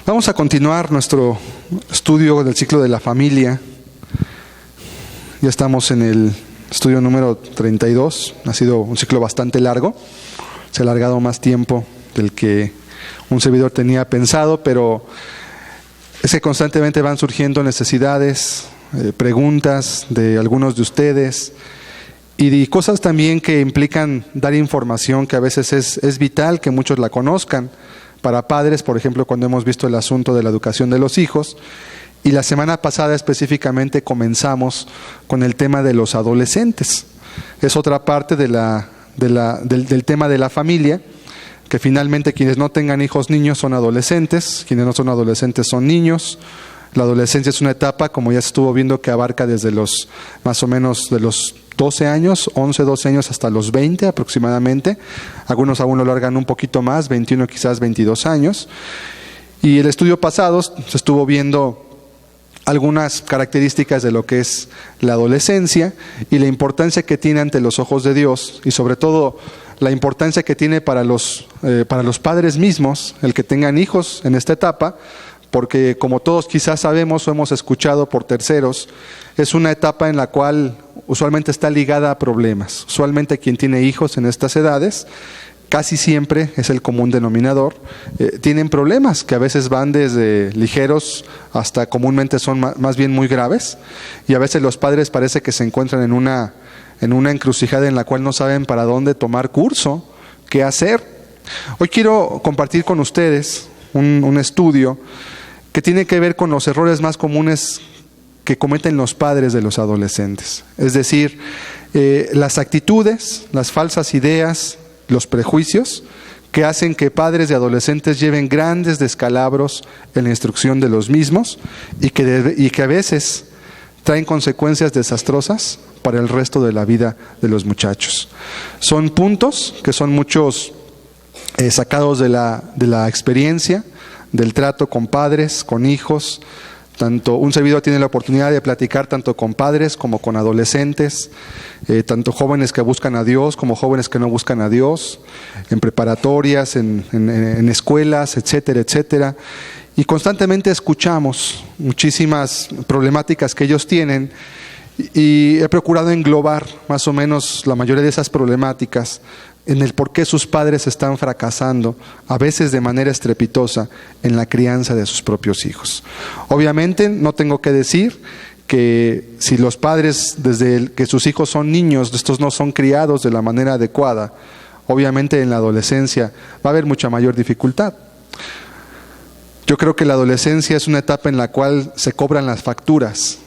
Vamos a continuar nuestro estudio del ciclo de la familia. Ya estamos en el estudio número 32. Ha sido un ciclo bastante largo. Se ha alargado más tiempo del que un servidor tenía pensado, pero es que constantemente van surgiendo necesidades, preguntas de algunos de ustedes y cosas también que implican dar información que a veces es vital que muchos la conozcan. Para padres, por ejemplo, cuando hemos visto el asunto de la educación de los hijos, y la semana pasada específicamente comenzamos con el tema de los adolescentes. Es otra parte del tema de la familia, que finalmente quienes no tengan hijos niños son adolescentes, quienes no son adolescentes son niños. La adolescencia es una etapa, como ya se estuvo viendo, que abarca desde los más o menos de los 12 años, 11, 12 años hasta los 20 aproximadamente. Algunos aún lo alargan un poquito más, 21, quizás 22 años. Y el estudio pasado se estuvo viendo algunas características de lo que es la adolescencia y la importancia que tiene ante los ojos de Dios, y sobre todo la importancia que tiene para los padres mismos el que tengan hijos en esta etapa, porque como todos quizás sabemos o hemos escuchado por terceros, es una etapa en la cual usualmente está ligada a problemas. Usualmente quien tiene hijos en estas edades, casi siempre es el común denominador, tienen problemas que a veces van desde ligeros hasta comúnmente son más bien muy graves, y a veces los padres parece que se encuentran en una encrucijada en la cual no saben para dónde tomar curso, qué hacer. Hoy quiero compartir con ustedes un estudio que tiene que ver con los errores más comunes que cometen los padres de los adolescentes. Es decir, las actitudes, las falsas ideas, los prejuicios que hacen que padres de adolescentes lleven grandes descalabros en la instrucción de los mismos y que a veces traen consecuencias desastrosas para el resto de la vida de los muchachos. Son puntos que son muchos sacados de la experiencia, del trato con padres, con hijos. Tanto un servidor tiene la oportunidad de platicar tanto con padres como con adolescentes, tanto jóvenes que buscan a Dios como jóvenes que no buscan a Dios, en preparatorias, en escuelas, etcétera, etcétera. Y constantemente escuchamos muchísimas problemáticas que ellos tienen, y he procurado englobar más o menos la mayoría de esas problemáticas en el por qué sus padres están fracasando, a veces de manera estrepitosa, en la crianza de sus propios hijos. Obviamente no tengo que decir que si los padres, desde que sus hijos son niños, estos no son criados de la manera adecuada, obviamente en la adolescencia va a haber mucha mayor dificultad. Yo creo que la adolescencia es una etapa en la cual se cobran las facturas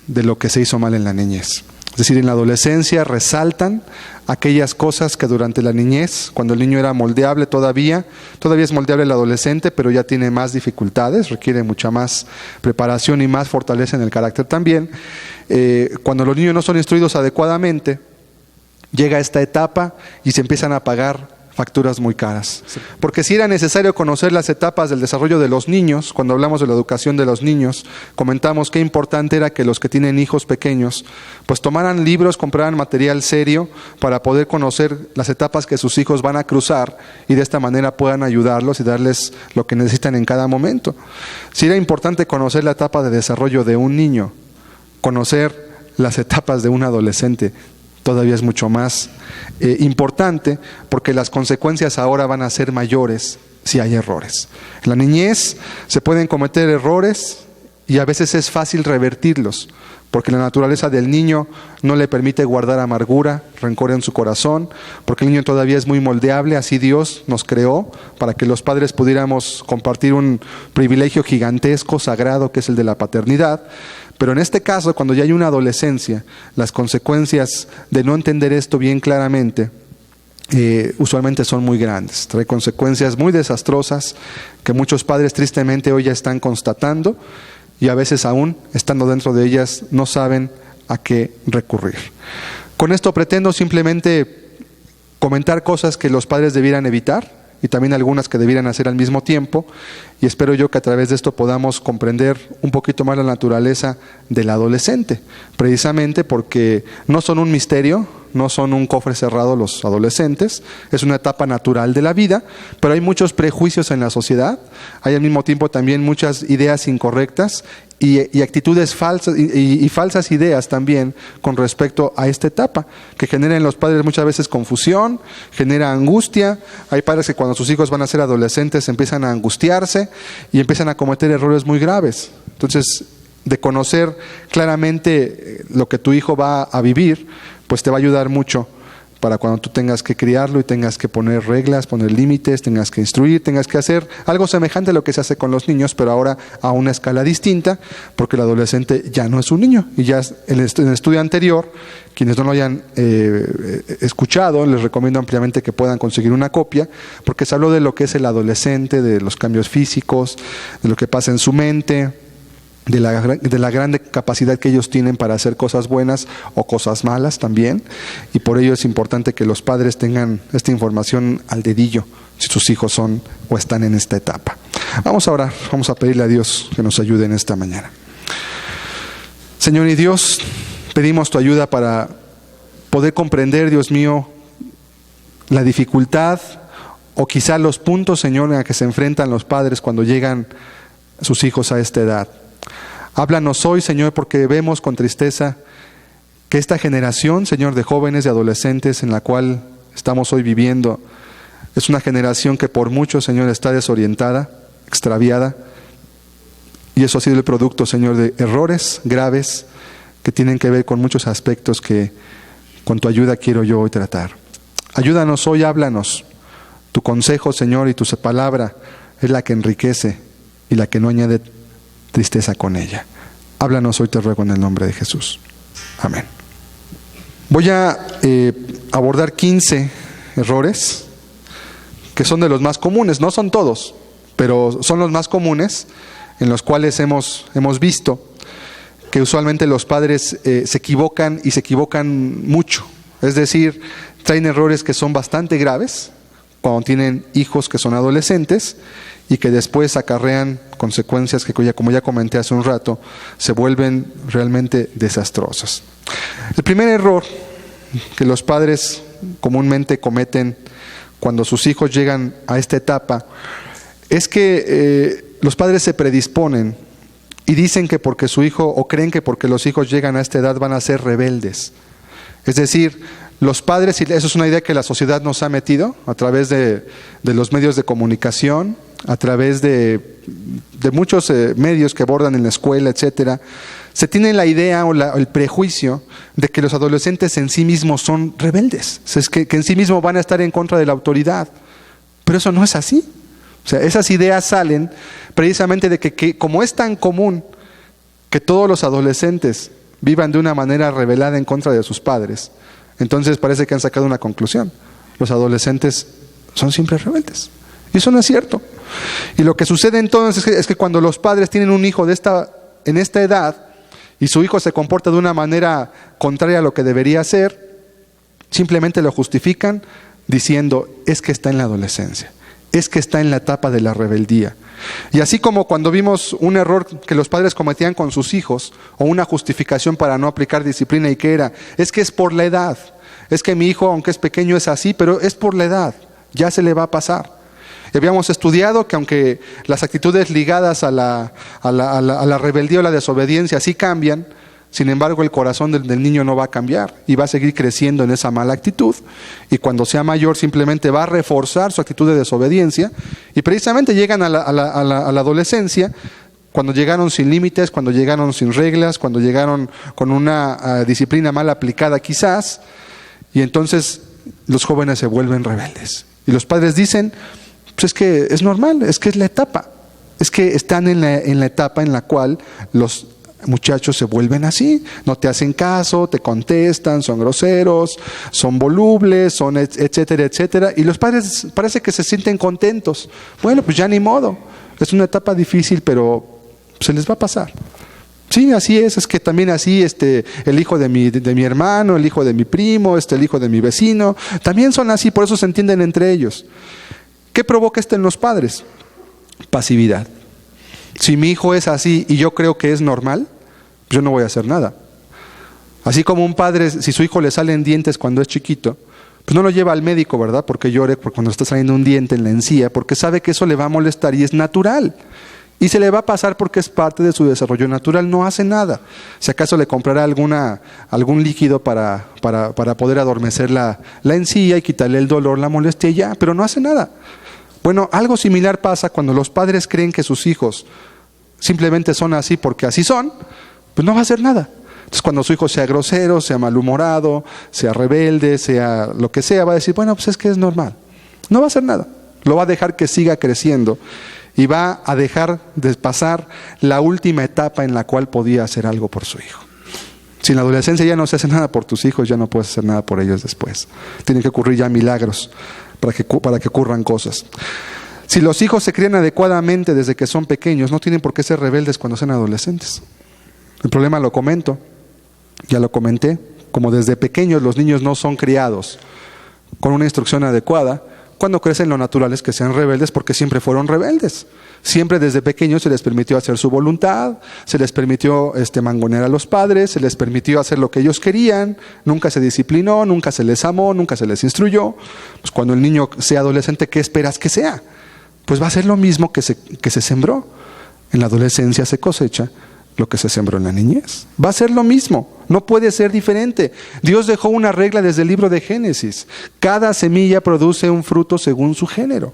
de lo que se hizo mal en la niñez. Es decir, en la adolescencia resaltan aquellas cosas que durante la niñez, cuando el niño era moldeable todavía es moldeable el adolescente, pero ya tiene más dificultades, requiere mucha más preparación y más fortaleza en el carácter también. Cuando los niños no son instruidos adecuadamente, llega esta etapa y se empiezan a pagar facturas muy caras. Porque si era necesario conocer las etapas del desarrollo de los niños, cuando hablamos de la educación de los niños, comentamos qué importante era que los que tienen hijos pequeños, pues tomaran libros, compraran material serio para poder conocer las etapas que sus hijos van a cruzar y de esta manera puedan ayudarlos y darles lo que necesitan en cada momento. Si era importante conocer la etapa de desarrollo de un niño, conocer las etapas de un adolescente, todavía es mucho más importante, porque las consecuencias ahora van a ser mayores si hay errores. En la niñez se pueden cometer errores y a veces es fácil revertirlos, porque la naturaleza del niño no le permite guardar amargura, rencor en su corazón, porque el niño todavía es muy moldeable. Así Dios nos creó para que los padres pudiéramos compartir un privilegio gigantesco, sagrado, que es el de la paternidad. Pero en este caso, cuando ya hay una adolescencia, las consecuencias de no entender esto bien claramente, usualmente son muy grandes. Trae consecuencias muy desastrosas que muchos padres tristemente hoy ya están constatando, y a veces aún, estando dentro de ellas, no saben a qué recurrir. Con esto pretendo simplemente comentar cosas que los padres debieran evitar, y también algunas que debieran hacer al mismo tiempo, y espero yo que a través de esto podamos comprender un poquito más la naturaleza del adolescente, precisamente porque no son un misterio, no son un cofre cerrado los adolescentes, es una etapa natural de la vida, pero hay muchos prejuicios en la sociedad, hay al mismo tiempo también muchas ideas incorrectas y actitudes falsas y falsas ideas también con respecto a esta etapa, que genera en los padres muchas veces confusión, genera angustia. Hay padres que cuando sus hijos van a ser adolescentes empiezan a angustiarse y empiezan a cometer errores muy graves. Entonces, de conocer claramente lo que tu hijo va a vivir, pues te va a ayudar mucho para cuando tú tengas que criarlo y tengas que poner reglas, poner límites, tengas que instruir, tengas que hacer algo semejante a lo que se hace con los niños, pero ahora a una escala distinta, porque el adolescente ya no es un niño. Y ya en el estudio anterior, quienes no lo hayan escuchado, les recomiendo ampliamente que puedan conseguir una copia, porque se habló de lo que es el adolescente, de los cambios físicos, de lo que pasa en su mente, de la grande capacidad que ellos tienen para hacer cosas buenas o cosas malas también, y por ello es importante que los padres tengan esta información al dedillo si sus hijos son o están en esta etapa. Vamos a orar, vamos a pedirle a Dios que nos ayude en esta mañana. Señor y Dios, pedimos tu ayuda para poder comprender, Dios mío, la dificultad o quizá los puntos, Señor, en los que se enfrentan los padres cuando llegan sus hijos a esta edad. Háblanos hoy, Señor, porque vemos con tristeza que esta generación, Señor, de jóvenes, de adolescentes en la cual estamos hoy viviendo, es una generación que por mucho, Señor, está desorientada, extraviada, y eso ha sido el producto, Señor, de errores graves que tienen que ver con muchos aspectos que con tu ayuda quiero yo hoy tratar. Ayúdanos hoy, háblanos. Tu consejo, Señor, y tu palabra es la que enriquece y la que no añade tristeza con ella. Háblanos hoy, te ruego, en el nombre de Jesús. Amén. Voy a abordar 15 errores que son de los más comunes. No son todos, pero son los más comunes en los cuales hemos visto que usualmente los padres se equivocan y se equivocan mucho. Es decir, traen errores que son bastante graves cuando tienen hijos que son adolescentes y que después acarrean consecuencias que, como ya comenté hace un rato, se vuelven realmente desastrosas. El primer error que los padres comúnmente cometen cuando sus hijos llegan a esta etapa es que los padres se predisponen y dicen que porque su hijo, o creen que porque los hijos llegan a esta edad van a ser rebeldes. Es decir, los padres, y eso es una idea que la sociedad nos ha metido a través de los medios de comunicación, a través de muchos medios que abordan en la escuela, etcétera, se tiene la idea o el prejuicio de que los adolescentes en sí mismos son rebeldes, es que en sí mismos van a estar en contra de la autoridad. Pero eso no es así. O sea, esas ideas salen precisamente de que como es tan común que todos los adolescentes vivan de una manera rebelada en contra de sus padres, entonces parece que han sacado una conclusión: los adolescentes son siempre rebeldes. Y eso no es cierto. Y lo que sucede entonces es que cuando los padres tienen un hijo en esta edad y su hijo se comporta de una manera contraria a lo que debería ser, simplemente lo justifican diciendo: es que está en la adolescencia, es que está en la etapa de la rebeldía. Y así como cuando vimos un error que los padres cometían con sus hijos, o una justificación para no aplicar disciplina, y que era: es que es por la edad, es que mi hijo, aunque es pequeño, es así, pero es por la edad, ya se le va a pasar. Y habíamos estudiado que aunque las actitudes ligadas a la rebeldía o la desobediencia sí cambian, sin embargo el corazón del niño no va a cambiar y va a seguir creciendo en esa mala actitud, y cuando sea mayor simplemente va a reforzar su actitud de desobediencia, y precisamente llegan a la adolescencia cuando llegaron sin límites, cuando llegaron sin reglas, cuando llegaron con una disciplina mal aplicada quizás, y entonces los jóvenes se vuelven rebeldes. Y los padres dicen: pues es que es normal, es que es la etapa, es que están en la etapa en la cual los muchachos se vuelven así, no te hacen caso, te contestan, son groseros, son volubles, son etcétera, etcétera, y los padres parece que se sienten contentos. Bueno, pues ya ni modo, es una etapa difícil, pero se les va a pasar. Sí, así es que también así el hijo de mi hermano, el hijo de mi primo, el hijo de mi vecino, también son así, por eso se entienden entre ellos. ¿Qué provoca esto en los padres? Pasividad. Si mi hijo es así y yo creo que es normal, yo no voy a hacer nada. Así como un padre, si su hijo le salen dientes cuando es chiquito, pues no lo lleva al médico, ¿verdad? Porque llore por cuando está saliendo un diente en la encía, porque sabe que eso le va a molestar y es natural. Y se le va a pasar porque es parte de su desarrollo natural, no hace nada. Si acaso le comprará algún líquido para poder adormecer la encía y quitarle el dolor, la molestia y ya, pero no hace nada. Bueno, algo similar pasa cuando los padres creen que sus hijos simplemente son así porque así son, pues no va a hacer nada. Entonces cuando su hijo sea grosero, sea malhumorado, sea rebelde, sea lo que sea, va a decir, bueno, pues es que es normal. No va a hacer nada. Lo va a dejar que siga creciendo y va a dejar de pasar la última etapa en la cual podía hacer algo por su hijo. Si en la adolescencia ya no se hace nada por tus hijos, ya no puedes hacer nada por ellos después. Tienen que ocurrir ya milagros para que ocurran cosas. Si los hijos se crían adecuadamente desde que son pequeños, no tienen por qué ser rebeldes cuando sean adolescentes. El problema lo comento, ya lo comenté, como desde pequeños los niños no son criados con una instrucción adecuada, cuando crecen lo natural es que sean rebeldes porque siempre fueron rebeldes. Siempre desde pequeños se les permitió hacer su voluntad, se les permitió mangonear a los padres, se les permitió hacer lo que ellos querían, nunca se disciplinó, nunca se les amó, nunca se les instruyó. Pues cuando el niño sea adolescente, ¿qué esperas que sea? Pues va a ser lo mismo que se sembró. En la adolescencia se cosecha lo que se sembró en la niñez. Va a ser lo mismo, no puede ser diferente. Dios dejó una regla desde el libro de Génesis. Cada semilla produce un fruto según su género.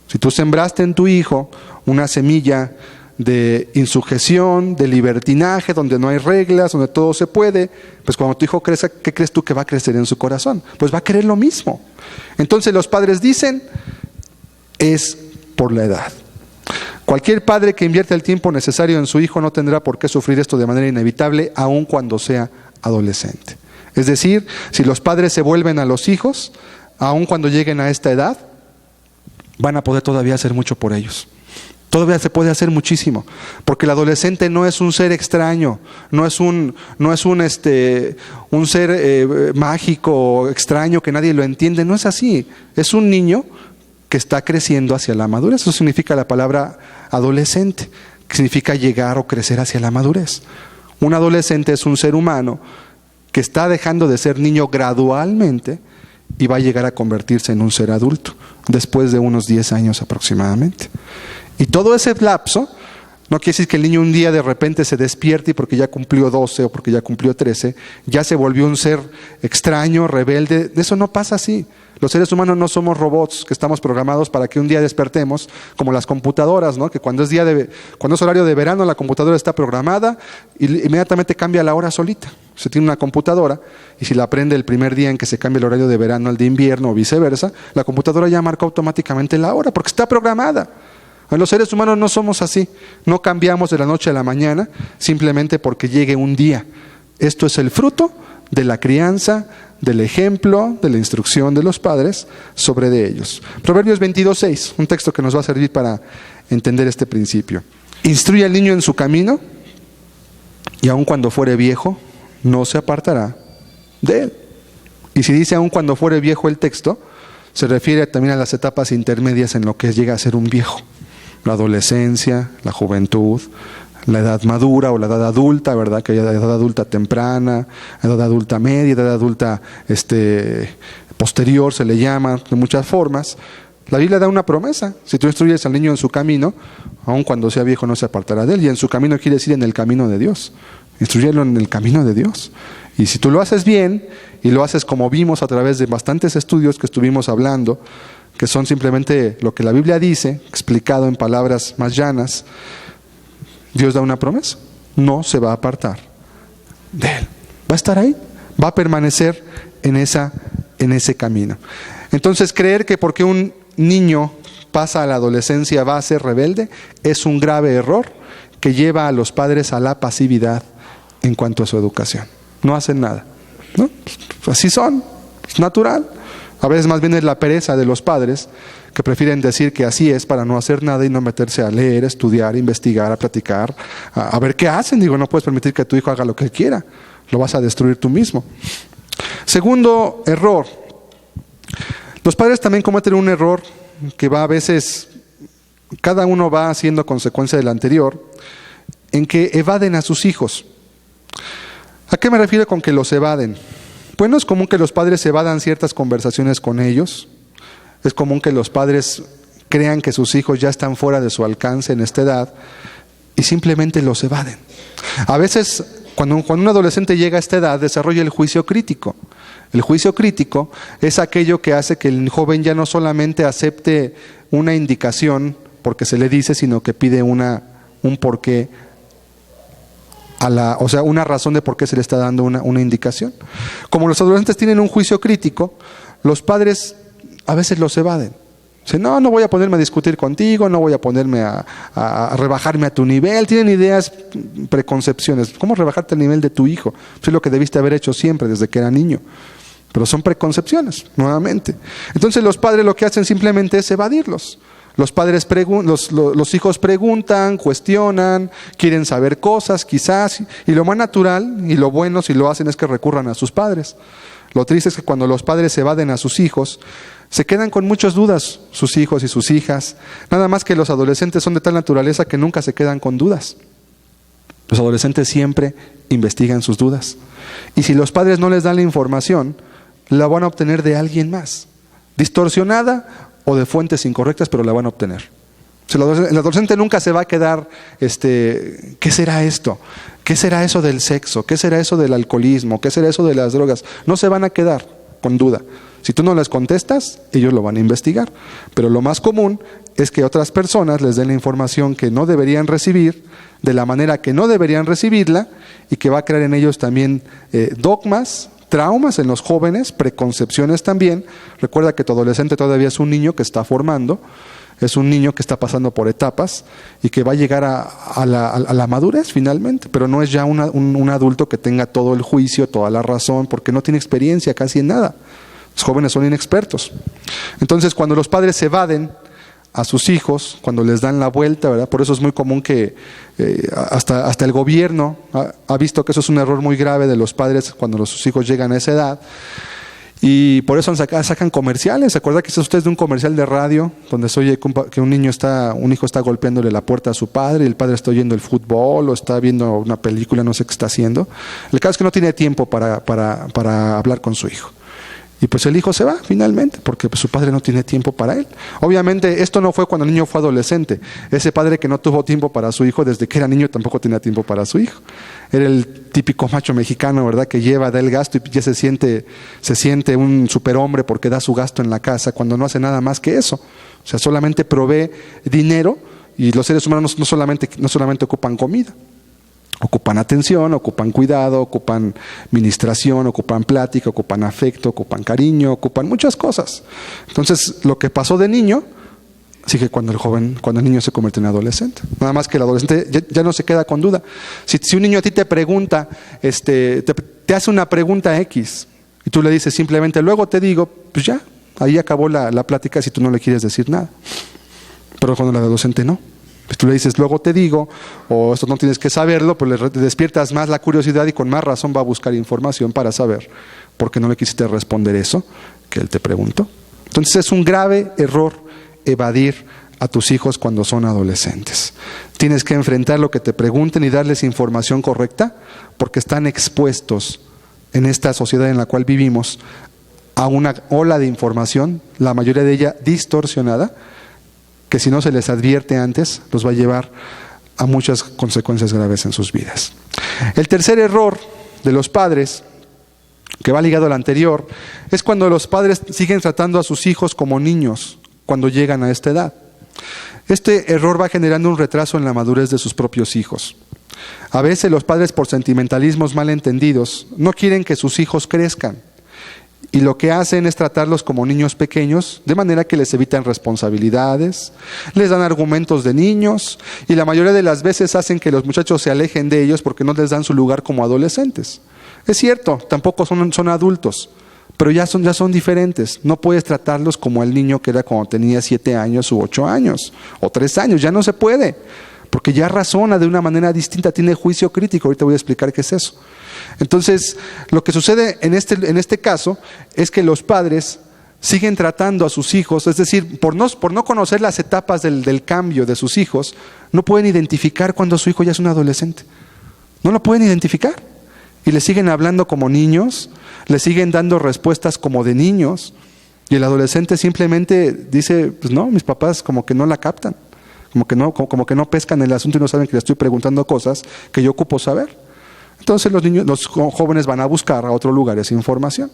Si tú sembraste en tu hijo una semilla de insujeción, de libertinaje, donde no hay reglas, donde todo se puede, pues cuando tu hijo crezca, ¿qué crees tú que va a crecer en su corazón? Pues va a querer lo mismo. Entonces los padres dicen, es por la edad. Cualquier padre que invierta el tiempo necesario en su hijo no tendrá por qué sufrir esto de manera inevitable, aun cuando sea adolescente. Es decir, si los padres se vuelven a los hijos, aun cuando lleguen a esta edad, van a poder todavía hacer mucho por ellos. Todavía se puede hacer muchísimo, porque el adolescente no es un ser extraño, no es un ser mágico, extraño, que nadie lo entiende, no es así. Es un niño que está creciendo hacia la madurez. Eso significa la palabra adolescente, que significa llegar o crecer hacia la madurez. Un adolescente es un ser humano que está dejando de ser niño gradualmente y va a llegar a convertirse en un ser adulto después de unos 10 años aproximadamente. Y todo ese lapso no quiere decir que el niño un día de repente se despierte y porque ya cumplió 12 o porque ya cumplió 13, ya se volvió un ser extraño, rebelde. Eso no pasa así. Los seres humanos no somos robots que estamos programados para que un día despertemos como las computadoras, ¿no? Que cuando es horario de verano la computadora está programada y inmediatamente cambia la hora solita. Se tiene una computadora y si la prende el primer día en que se cambia el horario de verano al de invierno o viceversa, la computadora ya marca automáticamente la hora porque está programada. Los seres humanos no somos así, no cambiamos de la noche a la mañana simplemente porque llegue un día. Esto es el fruto de la crianza, del ejemplo, de la instrucción de los padres sobre de ellos. Proverbios 22:6, un texto que nos va a servir para entender este principio. Instruye al niño en su camino y aun cuando fuere viejo, no se apartará de él. Y si dice aun cuando fuere viejo el texto, se refiere también a las etapas intermedias en lo que llega a ser un viejo. La adolescencia, la juventud, la edad madura o la edad adulta, ¿verdad? Que hay edad adulta temprana, edad adulta media, edad adulta posterior, se le llama de muchas formas. La Biblia da una promesa. Si tú instruyes al niño en su camino, aun cuando sea viejo no se apartará de él. Y en su camino quiere decir en el camino de Dios. Instruyelo en el camino de Dios. Y si tú lo haces bien, y lo haces como vimos a través de bastantes estudios que estuvimos hablando, que son simplemente lo que la Biblia dice, explicado en palabras más llanas, Dios da una promesa, no se va a apartar de él. Va a estar ahí, va a permanecer en ese camino. Entonces creer que porque un niño pasa a la adolescencia va a ser rebelde es un grave error que lleva a los padres a la pasividad en cuanto a su educación. No hacen nada, ¿no? Así son, es natural. A veces más bien es la pereza de los padres que prefieren decir que así es para no hacer nada y no meterse a leer, estudiar, investigar, a platicar, a ver qué hacen. Digo, no puedes permitir que tu hijo haga lo que él quiera, lo vas a destruir tú mismo. Segundo error, los padres también cometen un error que va a veces, cada uno va haciendo consecuencia del anterior, en que evaden a sus hijos. ¿A qué qué me refiero con que los evaden? Bueno, es común que los padres evadan ciertas conversaciones con ellos. Es común que los padres crean que sus hijos ya están fuera de su alcance en esta edad y simplemente los evaden. A veces, cuando un adolescente llega a esta edad, desarrolla el juicio crítico. El juicio crítico es aquello que hace que el joven ya no solamente acepte una indicación porque se le dice, sino que pide un porqué, o sea, una razón de por qué se le está dando una indicación. Como los adolescentes tienen un juicio crítico, los padres a veces los evaden. Dicen, no voy a ponerme a discutir contigo, no voy a ponerme a rebajarme a tu nivel. Tienen ideas, preconcepciones. ¿Cómo rebajarte al nivel de tu hijo? Eso es lo que debiste haber hecho siempre desde que era niño. Pero son preconcepciones, nuevamente. Entonces los padres lo que hacen simplemente es evadirlos. Los hijos preguntan, cuestionan, quieren saber cosas quizás, y lo más natural y lo bueno si lo hacen es que recurran a sus padres. Lo triste es que cuando los padres evaden a sus hijos, se quedan con muchas dudas sus hijos y sus hijas. Nada más que los adolescentes son de tal naturaleza que nunca se quedan con dudas. Los adolescentes siempre investigan sus dudas. Y si los padres no les dan la información, la van a obtener de alguien más, distorsionada o de fuentes incorrectas, pero la van a obtener. El adolescente nunca se va a quedar, ¿qué será esto? ¿Qué será eso del sexo? ¿Qué será eso del alcoholismo? ¿Qué será eso de las drogas? No se van a quedar con duda. Si tú no les contestas, ellos lo van a investigar. Pero lo más común es que otras personas les den la información que no deberían recibir, de la manera que no deberían recibirla, y que va a crear en ellos también dogmas, traumas en los jóvenes, preconcepciones también. Recuerda que tu adolescente todavía es un niño que está formando, es un niño que está pasando por etapas y que va a llegar a la madurez finalmente, pero no es ya un adulto que tenga todo el juicio, toda la razón, porque no tiene experiencia casi en nada. Los jóvenes son inexpertos. Entonces, cuando los padres evaden a sus hijos, cuando les dan la vuelta, ¿verdad? Por eso es muy común que hasta el gobierno ha visto que eso es un error muy grave de los padres cuando sus hijos llegan a esa edad. Y por eso sacan comerciales. ¿Se acuerda que es usted de un comercial de radio donde se oye que un hijo está golpeándole la puerta a su padre y el padre está oyendo el fútbol o está viendo una película, no sé qué está haciendo? El caso es que no tiene tiempo para hablar con su hijo. Y pues el hijo se va finalmente porque pues su padre no tiene tiempo para él. Obviamente esto no fue cuando el niño fue adolescente. Ese padre que no tuvo tiempo para su hijo desde que era niño tampoco tenía tiempo para su hijo. Era el típico macho mexicano, ¿verdad? Que da el gasto y ya se siente un superhombre porque da su gasto en la casa cuando no hace nada más que eso. O sea, solamente provee dinero, y los seres humanos no solamente ocupan comida. Ocupan atención, ocupan cuidado, ocupan ministración, ocupan plática, ocupan afecto, ocupan cariño, ocupan muchas cosas. Entonces, lo que pasó de niño sigue cuando el niño se convierte en adolescente. Nada más que el adolescente ya no se queda con duda. Si un niño a ti te pregunta, te hace una pregunta X y tú le dices simplemente, luego te digo, pues ya, ahí acabó la plática si tú no le quieres decir nada. Pero cuando el adolescente no. Pues tú le dices, luego te digo, o esto no tienes que saberlo, pues le despiertas más la curiosidad y con más razón va a buscar información para saber por qué no le quisiste responder eso que él te preguntó. Entonces es un grave error evadir a tus hijos cuando son adolescentes. Tienes que enfrentar lo que te pregunten y darles información correcta porque están expuestos en esta sociedad en la cual vivimos a una ola de información, la mayoría de ella distorsionada, que si no se les advierte antes, los va a llevar a muchas consecuencias graves en sus vidas. El tercer error de los padres, que va ligado al anterior, es cuando los padres siguen tratando a sus hijos como niños cuando llegan a esta edad. Este error va generando un retraso en la madurez de sus propios hijos. A veces los padres, por sentimentalismos malentendidos, no quieren que sus hijos crezcan. Y lo que hacen es tratarlos como niños pequeños, de manera que les evitan responsabilidades, les dan argumentos de niños, y la mayoría de las veces hacen que los muchachos se alejen de ellos porque no les dan su lugar como adolescentes. Es cierto, tampoco son adultos, pero ya son diferentes. No puedes tratarlos como el niño que era cuando tenía 7 años u 8 años, o 3 años, ya no se puede, porque ya razona de una manera distinta, tiene juicio crítico. Ahorita voy a explicar qué es eso. Entonces, lo que sucede en este caso es que los padres siguen tratando a sus hijos, es decir, por no conocer las etapas del cambio de sus hijos, no pueden identificar cuando su hijo ya es un adolescente. No lo pueden identificar. y le siguen hablando como niños, le siguen dando respuestas como de niños, y el adolescente simplemente dice, pues no, mis papás como que no la captan, como que no pescan el asunto y no saben que le estoy preguntando cosas que yo ocupo saber. Entonces los jóvenes van a buscar a otro lugar esa información.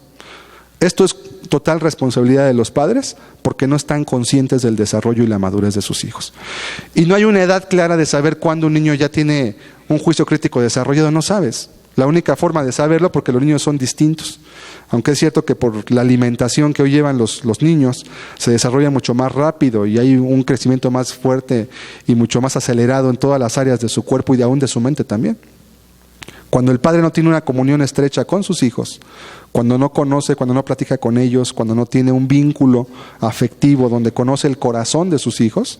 Esto es total responsabilidad de los padres porque no están conscientes del desarrollo y la madurez de sus hijos. Y no hay una edad clara de saber cuándo un niño ya tiene un juicio crítico desarrollado, no sabes. La única forma de saberlo, porque los niños son distintos. Aunque es cierto que por la alimentación que hoy llevan los niños, se desarrolla mucho más rápido y hay un crecimiento más fuerte y mucho más acelerado en todas las áreas de su cuerpo y aún de su mente también. Cuando el padre no tiene una comunión estrecha con sus hijos, cuando no conoce, cuando no platica con ellos, cuando no tiene un vínculo afectivo donde conoce el corazón de sus hijos,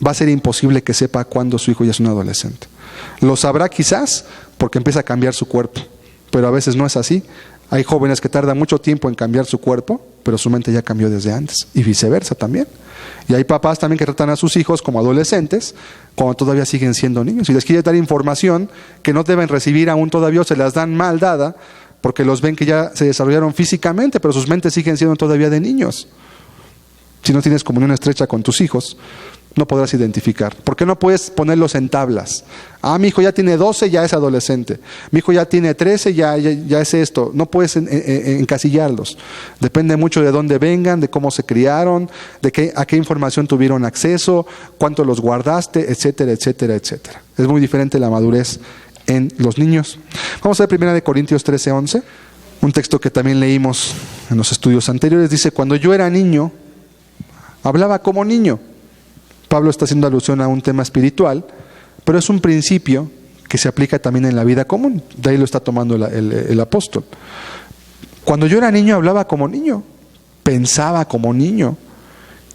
va a ser imposible que sepa cuándo su hijo ya es un adolescente. Lo sabrá quizás porque empieza a cambiar su cuerpo, pero a veces no es así. Hay jóvenes que tardan mucho tiempo en cambiar su cuerpo, pero su mente ya cambió desde antes, y viceversa también. Y hay papás también que tratan a sus hijos como adolescentes cuando todavía siguen siendo niños y les quieren dar información que no deben recibir aún todavía, o se las dan mal dada porque los ven que ya se desarrollaron físicamente, pero sus mentes siguen siendo todavía de niños. Si no tienes comunión estrecha con tus hijos, no podrás identificar. ¿Por qué no puedes ponerlos en tablas? Mi hijo ya tiene 12, ya es adolescente. Mi hijo ya tiene 13, ya es esto. No puedes encasillarlos. Depende mucho de dónde vengan, de cómo se criaron, a qué información tuvieron acceso, cuánto los guardaste, etcétera, etcétera, etcétera. Es muy diferente la madurez en los niños. Vamos a ver 1 Corintios 13:11, un texto que también leímos en los estudios anteriores. Dice, cuando yo era niño, hablaba como niño. Pablo está haciendo alusión a un tema espiritual, pero es un principio que se aplica también en la vida común. De ahí lo está tomando el apóstol. Cuando yo era niño hablaba como niño, pensaba como niño,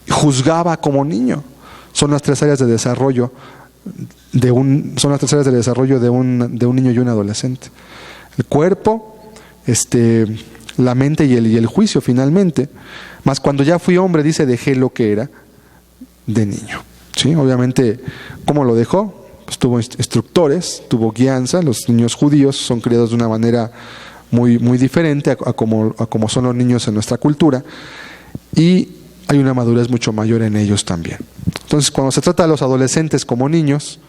juzgaba como niño. Son las tres áreas de desarrollo de un niño y un adolescente. El cuerpo, la mente y el juicio finalmente. Mas cuando ya fui hombre, dice, dejé lo que era de niño. ¿Sí? Obviamente, ¿cómo lo dejó? Pues tuvo instructores, tuvo guianza. Los niños judíos son criados de una manera muy, muy diferente a como son los niños en nuestra cultura, y hay una madurez mucho mayor en ellos también. Entonces, cuando se trata de los adolescentes como niños,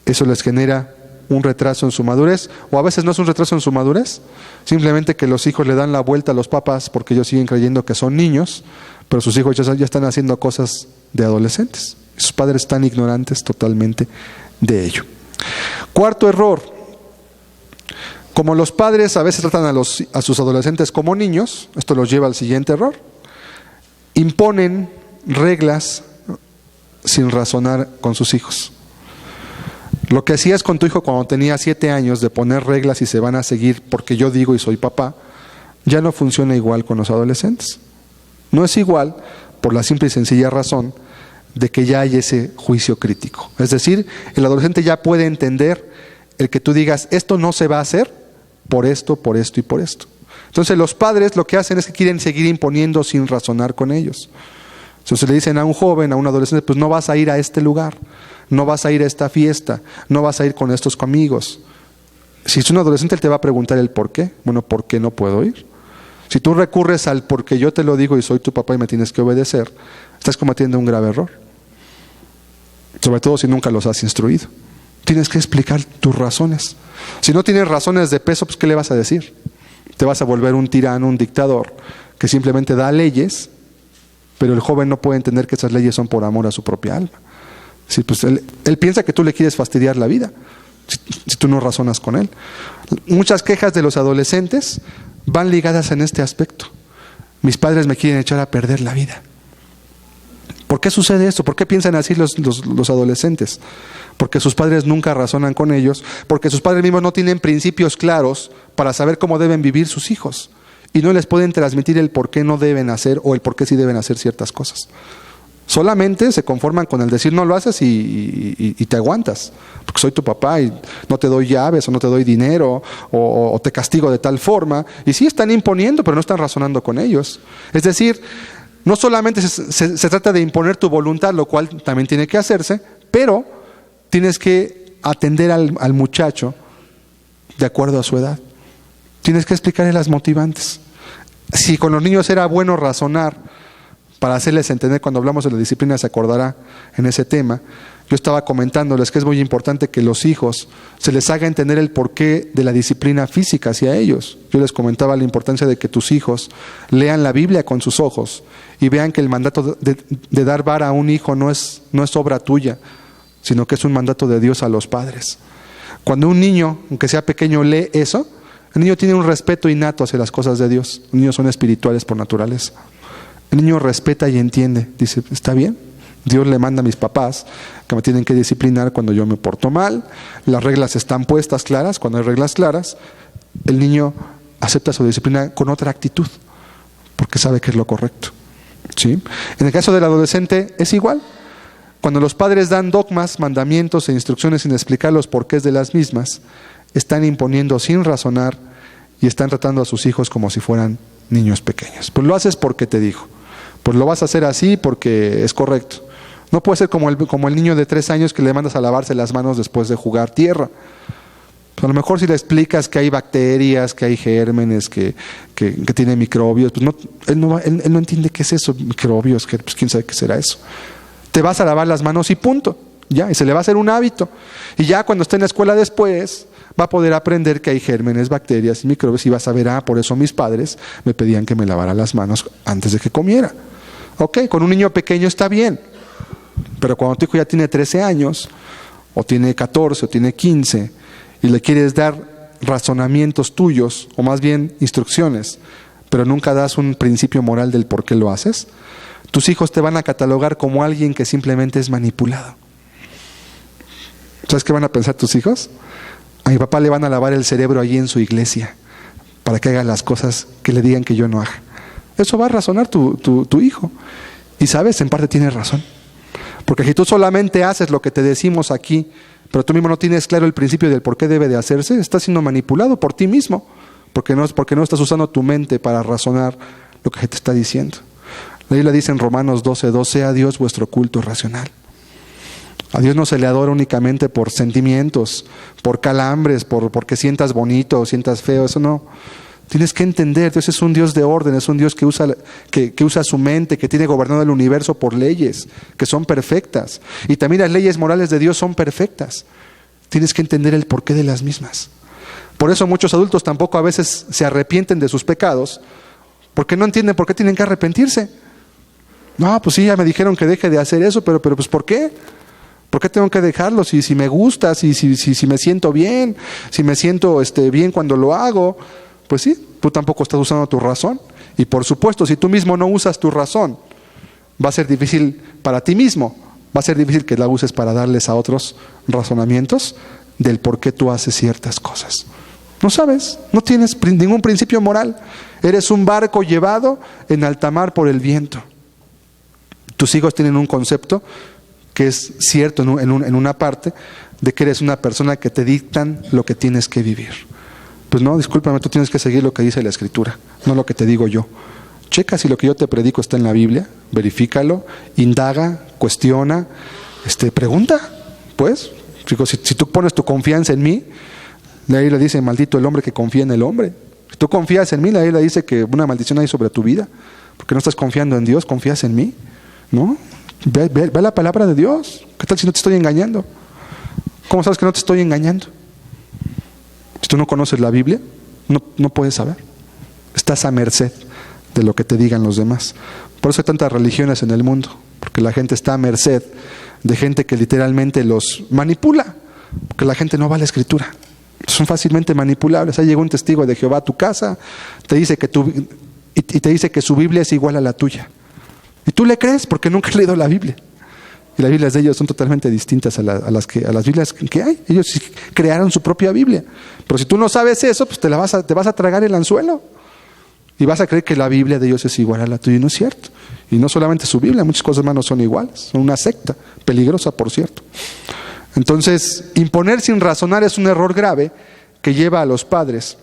eso les genera un retraso en su madurez, o a veces no es un retraso en su madurez, simplemente que los hijos le dan la vuelta a los papás porque ellos siguen creyendo que son niños, pero sus hijos ya están haciendo cosas de adolescentes. Sus padres están ignorantes totalmente de ello. Cuarto error. Como los padres a veces tratan a sus adolescentes como niños, esto los lleva al siguiente error. Imponen reglas sin razonar con sus hijos. Lo que hacías con tu hijo cuando tenía 7 años de poner reglas y se van a seguir porque yo digo y soy papá, ya no funciona igual con los adolescentes. No es igual por la simple y sencilla razón de que ya hay ese juicio crítico. Es decir, el adolescente ya puede entender el que tú digas, esto no se va a hacer por esto y por esto. Entonces los padres lo que hacen es que quieren seguir imponiendo sin razonar con ellos. Entonces le dicen a un joven, a un adolescente, pues no vas a ir a este lugar, no vas a ir a esta fiesta, no vas a ir con estos amigos. Si es un adolescente, él te va a preguntar el por qué. Bueno, ¿por qué no puedo ir? Si tú recurres al porque yo te lo digo y soy tu papá y me tienes que obedecer, estás cometiendo un grave error. Sobre todo si nunca los has instruido. Tienes que explicar tus razones. Si no tienes razones de peso, pues ¿qué le vas a decir? Te vas a volver un tirano, un dictador, que simplemente da leyes, pero el joven no puede entender que esas leyes son por amor a su propia alma. Sí, pues él piensa que tú le quieres fastidiar la vida, si tú no razonas con él. Muchas quejas de los adolescentes van ligadas en este aspecto. Mis padres me quieren echar a perder la vida. ¿Por qué sucede esto? ¿Por qué piensan así los adolescentes? Porque sus padres nunca razonan con ellos, porque sus padres mismos no tienen principios claros para saber cómo deben vivir sus hijos, y no les pueden transmitir el por qué no deben hacer o el por qué sí deben hacer ciertas cosas. Solamente se conforman con el decir no lo haces y te aguantas, porque soy tu papá y no te doy llaves o no te doy dinero o te castigo de tal forma. Y sí están imponiendo, pero no están razonando con ellos. Es decir, no solamente se trata de imponer tu voluntad, lo cual también tiene que hacerse, pero tienes que atender al muchacho de acuerdo a su edad. Tienes que explicarle las motivantes. Si con los niños era bueno razonar para hacerles entender, cuando hablamos de la disciplina se acordará en ese tema, yo estaba comentándoles que es muy importante que los hijos se les haga entender el porqué de la disciplina física hacia ellos. Yo les comentaba la importancia de que tus hijos lean la Biblia con sus ojos y vean que el mandato de dar vara a un hijo no es obra tuya, sino que es un mandato de Dios a los padres. Cuando un niño, aunque sea pequeño, lee eso, el niño tiene un respeto innato hacia las cosas de Dios. Los niños son espirituales por naturaleza. El niño respeta y entiende. Dice, está bien, Dios le manda a mis papás que me tienen que disciplinar cuando yo me porto mal. Las reglas están puestas claras. Cuando hay reglas claras, el niño acepta su disciplina con otra actitud, porque sabe que es lo correcto. ¿Sí? En el caso del adolescente es igual. Cuando los padres dan dogmas, mandamientos e instrucciones sin explicar los porqués de las mismas, están imponiendo sin razonar y están tratando a sus hijos como si fueran niños pequeños. Pues lo haces porque te dijo. Pues lo vas a hacer así porque es correcto. No puede ser como el niño de 3 años que le mandas a lavarse las manos después de jugar tierra. Pues a lo mejor si le explicas que hay bacterias, que hay gérmenes, que tiene microbios, pues él no entiende qué es eso, microbios, pues quién sabe qué será eso. Te vas a lavar las manos y punto. Ya, y se le va a hacer un hábito. Y ya cuando esté en la escuela después, va a poder aprender que hay gérmenes, bacterias y microbios y va a saber, por eso mis padres me pedían que me lavara las manos antes de que comiera. Ok, con un niño pequeño está bien. Pero cuando tu hijo ya tiene 13 años, o tiene 14, o tiene 15, y le quieres dar razonamientos tuyos, o más bien instrucciones, pero nunca das un principio moral del por qué lo haces, tus hijos te van a catalogar como alguien que simplemente es manipulado. ¿Sabes qué van a pensar tus hijos? A mi papá le van a lavar el cerebro allí en su iglesia para que haga las cosas que le digan que yo no haga. Eso va a razonar tu hijo. Y sabes, en parte tiene razón. Porque si tú solamente haces lo que te decimos aquí, pero tú mismo no tienes claro el principio del por qué debe de hacerse, estás siendo manipulado por ti mismo. Porque no estás usando tu mente para razonar lo que te está diciendo. La Biblia dice en Romanos 12:2, sea Dios vuestro culto racional. A Dios no se le adora únicamente por sentimientos, por calambres, porque sientas bonito o sientas feo, eso no. Tienes que entender, Dios es un Dios de orden, es un Dios que usa su mente, que tiene gobernado el universo por leyes, que son perfectas. Y también las leyes morales de Dios son perfectas. Tienes que entender el porqué de las mismas. Por eso muchos adultos tampoco a veces se arrepienten de sus pecados, porque no entienden por qué tienen que arrepentirse. No, pues sí, ya me dijeron que deje de hacer eso, pero pues ¿por qué? ¿Por qué tengo que dejarlo? Si me gusta, si me siento bien, si me siento bien cuando lo hago, pues sí, tú tampoco estás usando tu razón. Y por supuesto, si tú mismo no usas tu razón, va a ser difícil para ti mismo, va a ser difícil que la uses para darles a otros razonamientos del por qué tú haces ciertas cosas. No sabes, no tienes ningún principio moral. Eres un barco llevado en alta mar por el viento. Tus hijos tienen un concepto que es cierto en una parte, de que eres una persona que te dictan lo que tienes que vivir. Pues no, discúlpame, tú tienes que seguir lo que dice la Escritura, no lo que te digo yo. Checa si lo que yo te predico está en la Biblia, verifícalo, indaga, cuestiona, pregunta. Pues, si tú pones tu confianza en mí, la Biblia dice, maldito el hombre que confía en el hombre. Si tú confías en mí, la Biblia dice que una maldición hay sobre tu vida, porque no estás confiando en Dios, confías en mí, ¿no? Ve la palabra de Dios. ¿Qué tal si no te estoy engañando? ¿Cómo sabes que no te estoy engañando? Si tú no conoces la Biblia, no puedes saber. Estás a merced de lo que te digan los demás. Por eso hay tantas religiones en el mundo, porque la gente está a merced de gente que literalmente los manipula, porque la gente no va a la Escritura. Son fácilmente manipulables. Ahí llegó un testigo de Jehová a tu casa, te dice que te dice que su Biblia es igual a la tuya. Y tú le crees porque nunca has leído la Biblia. Y las Biblias de ellos son totalmente distintas a las Biblias que hay. Ellos crearon su propia Biblia. Pero si tú no sabes eso, pues te vas a tragar el anzuelo. Y vas a creer que la Biblia de ellos es igual a la tuya. Y no es cierto. Y no solamente su Biblia, muchas cosas más no son iguales. Son una secta, peligrosa por cierto. Entonces, imponer sin razonar es un error grave que lleva a los padres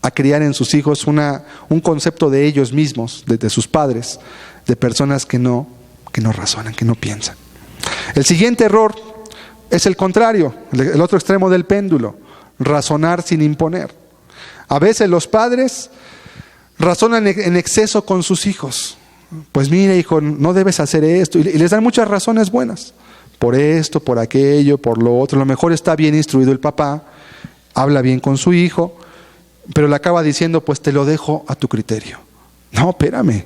a criar en sus hijos un concepto de ellos mismos, de sus padres, de personas que no razonan, que no piensan. El siguiente error es el contrario, el otro extremo del péndulo. razonar sin imponer. A veces los padres razonan en exceso con sus hijos. Pues mira, hijo, no debes hacer esto. Y les dan muchas razones buenas. Por esto, por aquello, por lo otro. A lo mejor está bien instruido el papá, habla bien con su hijo, pero le acaba diciendo, pues te lo dejo a tu criterio. No, espérame.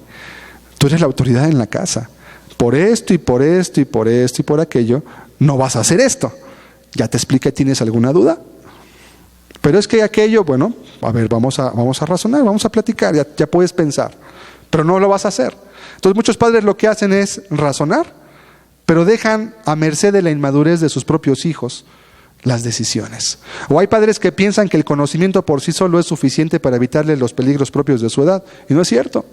Tú eres la autoridad en la casa. Por esto y por esto y por esto y por aquello, no vas a hacer esto. Ya te expliqué, ¿tienes alguna duda? Pero es que aquello, bueno, a ver, vamos a razonar, vamos a platicar, ya puedes pensar. Pero no lo vas a hacer. Entonces muchos padres lo que hacen es razonar, pero dejan a merced de la inmadurez de sus propios hijos las decisiones. O hay padres que piensan que el conocimiento por sí solo es suficiente para evitarle los peligros propios de su edad. Y no es cierto.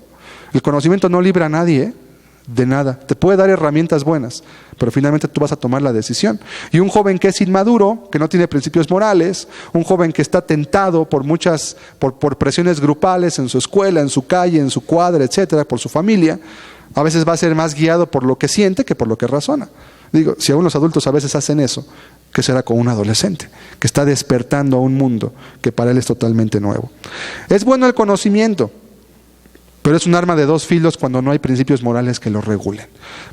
El conocimiento no libra a nadie, de nada. Te puede dar herramientas buenas, pero finalmente tú vas a tomar la decisión. Y un joven que es inmaduro, que no tiene principios morales, un joven que está tentado por presiones grupales en su escuela, en su calle, en su cuadra, etcétera, por su familia, a veces va a ser más guiado por lo que siente que por lo que razona. Digo, si aún los adultos a veces hacen eso, ¿qué será con un adolescente que está despertando a un mundo que para él es totalmente nuevo? Es bueno el conocimiento, pero es un arma de dos filos cuando no hay principios morales que lo regulen.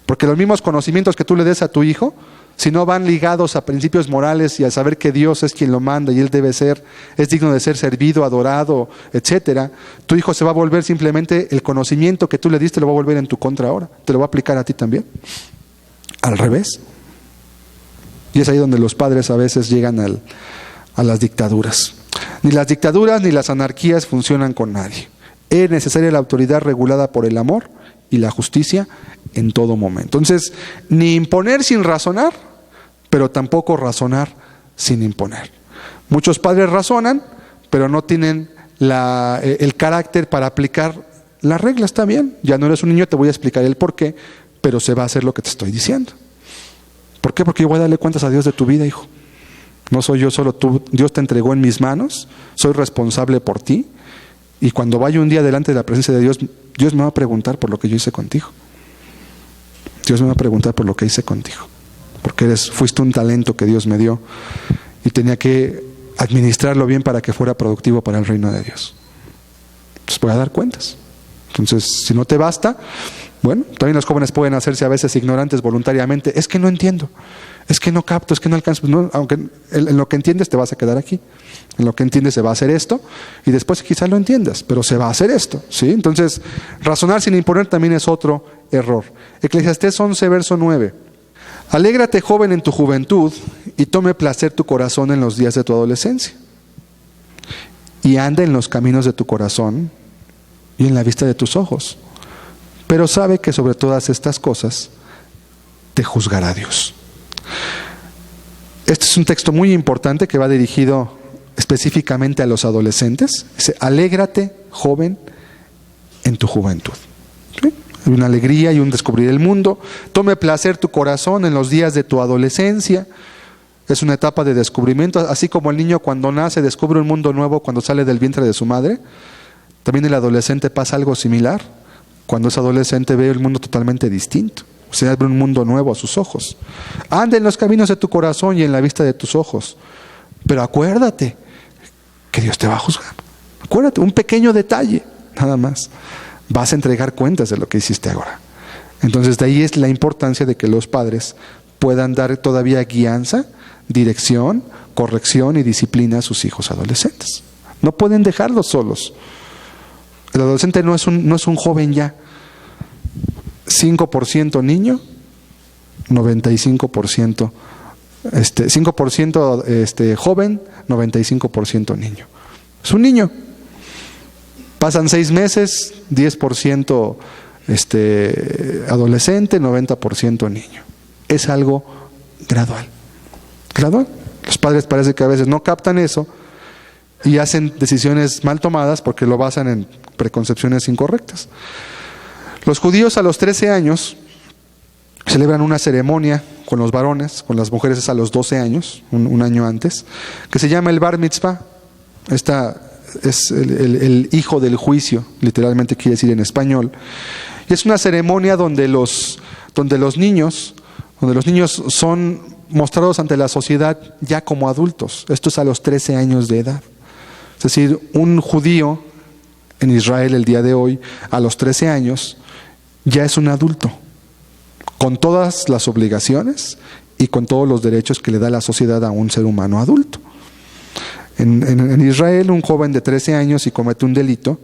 Porque los mismos conocimientos que tú le des a tu hijo, si no van ligados a principios morales y a saber que Dios es quien lo manda y Él es digno de ser servido, adorado, etcétera, tu hijo se va a volver simplemente, el conocimiento que tú le diste lo va a volver en tu contra ahora. Te lo va a aplicar a ti también. Al revés. Y es ahí donde los padres a veces llegan a las dictaduras. Ni las dictaduras ni las anarquías funcionan con nadie. Es necesaria la autoridad regulada por el amor y la justicia en todo momento. Entonces, ni imponer sin razonar, pero tampoco razonar sin imponer. Muchos padres razonan, pero no tienen el carácter para aplicar la regla. Está bien, ya no eres un niño, te voy a explicar el por qué, pero se va a hacer lo que te estoy diciendo. ¿Por qué? Porque yo voy a darle cuentas a Dios de tu vida, hijo. No soy yo solo tú, Dios te entregó en mis manos, soy responsable por ti. Y cuando vaya un día delante de la presencia de Dios, Dios me va a preguntar por lo que yo hice contigo. Dios me va a preguntar por lo que hice contigo. Porque fuiste un talento que Dios me dio y tenía que administrarlo bien para que fuera productivo para el reino de Dios. Entonces voy a dar cuentas. Entonces, si no te basta, bueno, también los jóvenes pueden hacerse a veces ignorantes voluntariamente. Es que no entiendo, es que no capto, es que no alcanzo. No, aunque en lo que entiendes te vas a quedar aquí. En lo que entiendes se va a hacer esto y después quizás lo entiendas, pero se va a hacer esto, ¿sí? Entonces, razonar sin imponer también es otro error. Eclesiastés 11, verso 9. Alégrate, joven, en tu juventud y tome placer tu corazón en los días de tu adolescencia. Y anda en los caminos de tu corazón y en la vista de tus ojos. Pero sabe que sobre todas estas cosas te juzgará Dios. Este es un texto muy importante que va dirigido específicamente a los adolescentes. Dice, alégrate, joven, en tu juventud. ¿Sí? Hay una alegría y un descubrir el mundo. Tome placer tu corazón en los días de tu adolescencia. Es una etapa de descubrimiento, así como el niño cuando nace descubre un mundo nuevo cuando sale del vientre de su madre. También el adolescente pasa algo similar. Cuando es adolescente ve el mundo totalmente distinto. Se abre un mundo nuevo a sus ojos. Anda en los caminos de tu corazón y en la vista de tus ojos. Pero acuérdate que Dios te va a juzgar. Acuérdate, un pequeño detalle, nada más. Vas a entregar cuentas de lo que hiciste ahora. Entonces de ahí es la importancia de que los padres puedan dar todavía guianza, dirección, corrección y disciplina a sus hijos adolescentes. No pueden dejarlos solos. El adolescente no es un joven ya. 5% niño, 95% 5% joven, 95% niño. Es un niño. Pasan 6 meses, 10% adolescente, 90% niño. Es algo gradual. Gradual. Los padres parece que a veces no captan eso y hacen decisiones mal tomadas porque lo basan en preconcepciones incorrectas. Los judíos a los 13 años celebran una ceremonia con los varones, con las mujeres es a los 12 años, un año antes, que se llama el Bar Mitzvah. Esta es el hijo del juicio, literalmente quiere decir en español. Y es una ceremonia donde los niños son mostrados ante la sociedad ya como adultos. Esto es a los 13 años de edad. Es decir, un judío en Israel el día de hoy, a los 13 años, ya es un adulto, con todas las obligaciones y con todos los derechos que le da la sociedad a un ser humano adulto. En Israel, un joven de 13 años, si comete un delito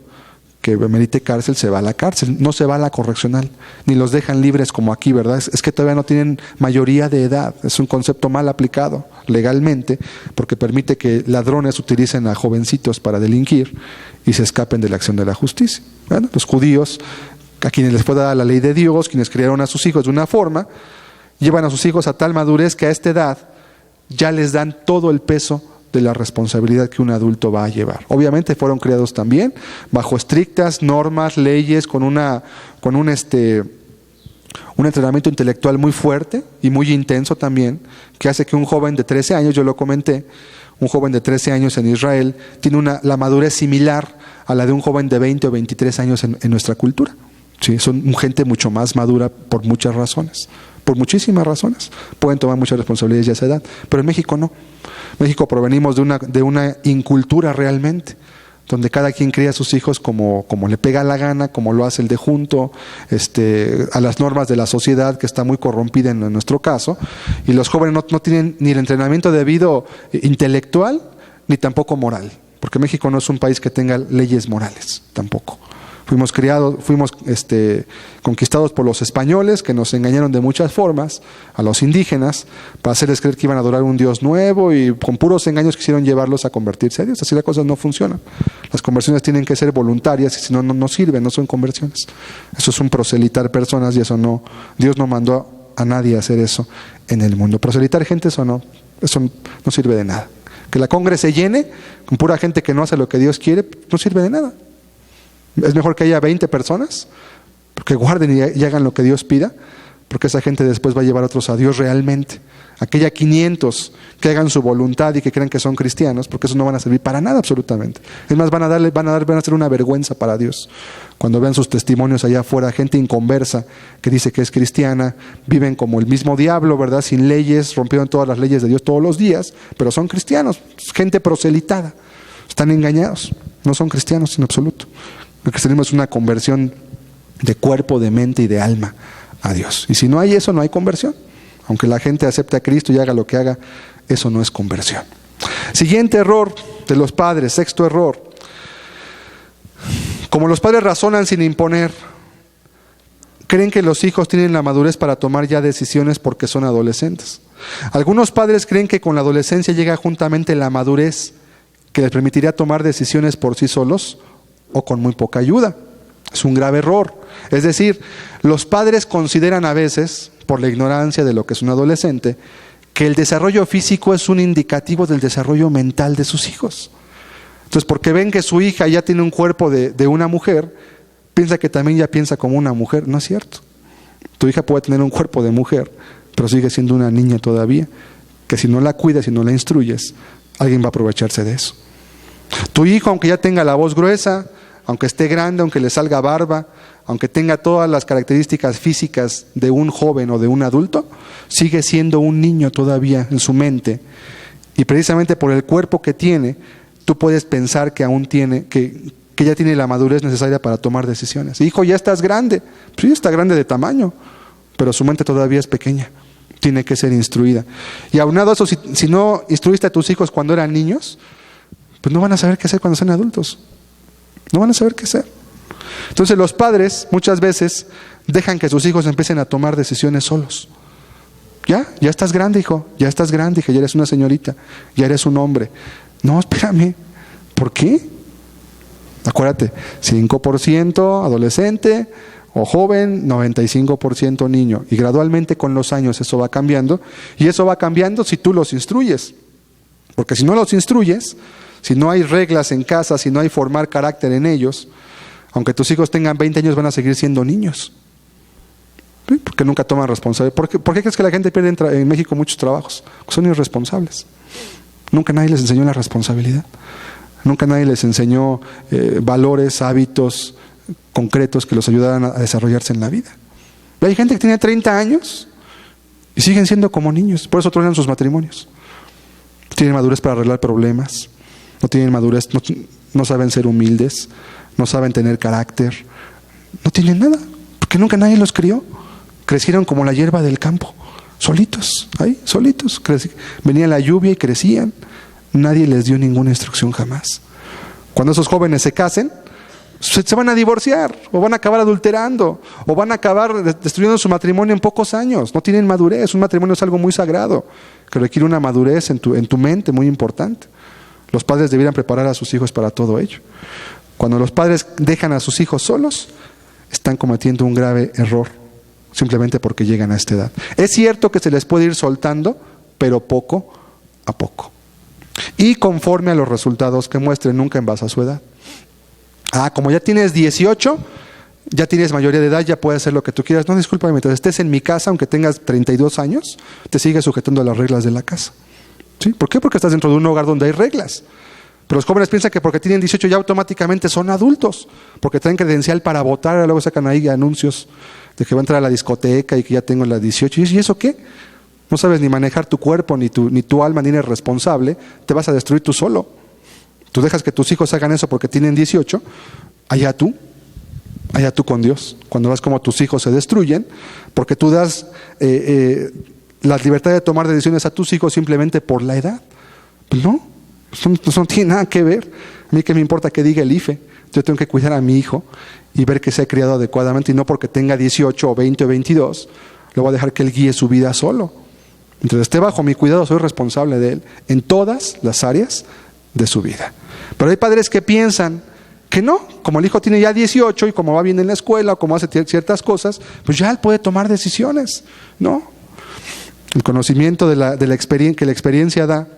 que merite cárcel, se va a la cárcel, no se va a la correccional, ni los dejan libres como aquí, ¿verdad? Es que todavía no tienen mayoría de edad, es un concepto mal aplicado legalmente, porque permite que ladrones utilicen a jovencitos para delinquir y se escapen de la acción de la justicia. Bueno, los judíos, a quienes les fue dada la ley de Dios, quienes criaron a sus hijos de una forma, llevan a sus hijos a tal madurez que a esta edad ya les dan todo el peso de la responsabilidad que un adulto va a llevar. Obviamente fueron criados también bajo estrictas normas, leyes, con un entrenamiento intelectual muy fuerte y muy intenso también, que hace que un joven de 13 años, yo lo comenté, un joven de 13 años en Israel tiene la madurez similar a la de un joven de 20 o 23 años en nuestra cultura. Sí, son gente mucho más madura por muchas razones, por muchísimas razones. Pueden tomar muchas responsabilidades a esa edad, pero en México no. En México provenimos de una incultura realmente, donde cada quien cría a sus hijos como le pega la gana, como lo hace el de junto, a las normas de la sociedad, que está muy corrompida en nuestro caso, y los jóvenes no tienen ni el entrenamiento debido intelectual, ni tampoco moral, porque México no es un país que tenga leyes morales, tampoco. Fuimos conquistados por los españoles, que nos engañaron de muchas formas, a los indígenas, para hacerles creer que iban a adorar un Dios nuevo, y con puros engaños quisieron llevarlos a convertirse a Dios. Así las cosas no funcionan. Las conversiones tienen que ser voluntarias, y si no, no sirven, no son conversiones. Eso es un proselitar personas, y eso no, Dios no mandó a nadie a hacer eso en el mundo. Proselitar gente, eso no sirve de nada. Que la congre se llene con pura gente que no hace lo que Dios quiere, no sirve de nada. Es mejor que haya 20 personas que guarden y hagan lo que Dios pida, porque esa gente después va a llevar a otros a Dios realmente. Aquella 500 que hagan su voluntad y que crean que son cristianos, porque esos no van a servir para nada absolutamente. Es más, van a ser una vergüenza para Dios. Cuando vean sus testimonios allá afuera, gente inconversa que dice que es cristiana, viven como el mismo diablo, ¿verdad? Sin leyes, rompieron todas las leyes de Dios todos los días, pero son cristianos, gente proselitada. Están engañados, no son cristianos en absoluto. El cristianismo es una conversión de cuerpo, de mente y de alma a Dios. Y si no hay eso, no hay conversión. Aunque la gente acepte a Cristo y haga lo que haga, eso no es conversión. Siguiente error de los padres, sexto error. Como los padres razonan sin imponer, creen que los hijos tienen la madurez para tomar ya decisiones porque son adolescentes. Algunos padres creen que con la adolescencia llega juntamente la madurez que les permitiría tomar decisiones por sí solos o con muy poca ayuda. Es un grave error. Es decir, los padres consideran a veces, por la ignorancia de lo que es un adolescente, que el desarrollo físico es un indicativo del desarrollo mental de sus hijos. Entonces, porque ven que su hija ya tiene un cuerpo de una mujer, piensa que también ya piensa como una mujer. No es cierto. Tu hija puede tener un cuerpo de mujer, pero sigue siendo una niña todavía, que si no la cuidas, si no la instruyes, alguien va a aprovecharse de eso. Tu hijo, aunque ya tenga la voz gruesa, aunque esté grande, aunque le salga barba, aunque tenga todas las características físicas de un joven o de un adulto, sigue siendo un niño todavía en su mente. Y precisamente por el cuerpo que tiene, tú puedes pensar que aún tiene, que ya tiene la madurez necesaria para tomar decisiones. Hijo, ya estás grande. Sí, está grande de tamaño, pero su mente todavía es pequeña. Tiene que ser instruida. Y aunado a eso, si no instruiste a tus hijos cuando eran niños, pues no van a saber qué hacer cuando sean adultos. No van a saber qué hacer. Entonces los padres muchas veces dejan que sus hijos empiecen a tomar decisiones solos. Ya estás grande, hijo. Ya estás grande, hija. Ya eres una señorita. Ya eres un hombre. No, espérame. ¿Por qué? Acuérdate, 5% adolescente o joven, 95% niño. Y gradualmente con los años eso va cambiando. Y eso va cambiando si tú los instruyes. Porque si no los instruyes, si no hay reglas en casa, si no hay formar carácter en ellos, aunque tus hijos tengan 20 años, van a seguir siendo niños. ¿Sí? Porque nunca toman responsabilidad. ¿Por qué crees que la gente pierde en México muchos trabajos? Son irresponsables. Nunca nadie les enseñó la responsabilidad. Nunca nadie les enseñó valores, hábitos concretos que los ayudaran a desarrollarse en la vida. Hay gente que tiene 30 años Y siguen siendo como niños, por eso truenan sus matrimonios. No tienen madurez para arreglar problemas, no tienen madurez, no saben ser humildes, no saben tener carácter, no tienen nada, porque nunca nadie los crió. Crecieron como la hierba del campo, solitos, ahí, solitos. Venía la lluvia y crecían. Nadie les dio ninguna instrucción jamás. Cuando esos jóvenes se casen, se van a divorciar, o van a acabar adulterando, o van a acabar destruyendo su matrimonio en pocos años. No tienen madurez. Un matrimonio es algo muy sagrado, que requiere una madurez en tu mente muy importante. Los padres debieran preparar a sus hijos para todo ello. Cuando los padres dejan a sus hijos solos, están cometiendo un grave error, simplemente porque llegan a esta edad. Es cierto que se les puede ir soltando, pero poco a poco. Y conforme a los resultados que muestren, nunca en base a su edad. Como ya tienes 18, ya tienes mayoría de edad, ya puedes hacer lo que tú quieras. No, discúlpame, mientras estés en mi casa, aunque tengas 32 años, te sigues sujetando a las reglas de la casa. ¿Sí? ¿Por qué? Porque estás dentro de un hogar donde hay reglas. Pero los jóvenes piensan que porque tienen 18 ya automáticamente son adultos, porque traen credencial para votar, y luego sacan ahí anuncios de que va a entrar a la discoteca y que ya tengo las 18. ¿Y eso qué? No sabes ni manejar tu cuerpo, ni tu alma, ni eres responsable. Te vas a destruir tú solo. Tú dejas que tus hijos hagan eso porque tienen 18, allá tú con Dios. Cuando vas como tus hijos se destruyen, porque tú das la libertad de tomar decisiones a tus hijos simplemente por la edad. Pues no, eso no tiene nada que ver. A mí qué me importa que diga el IFE. Yo tengo que cuidar a mi hijo y ver que se ha criado adecuadamente, y no porque tenga 18 o 20 o 22, le voy a dejar que él guíe su vida solo. Entonces esté bajo mi cuidado, soy responsable de él en todas las áreas de su vida. Pero hay padres que piensan que no, como el hijo tiene ya 18 y como va bien en la escuela o como hace ciertas cosas, pues ya él puede tomar decisiones. No, el conocimiento de la experiencia que la experiencia da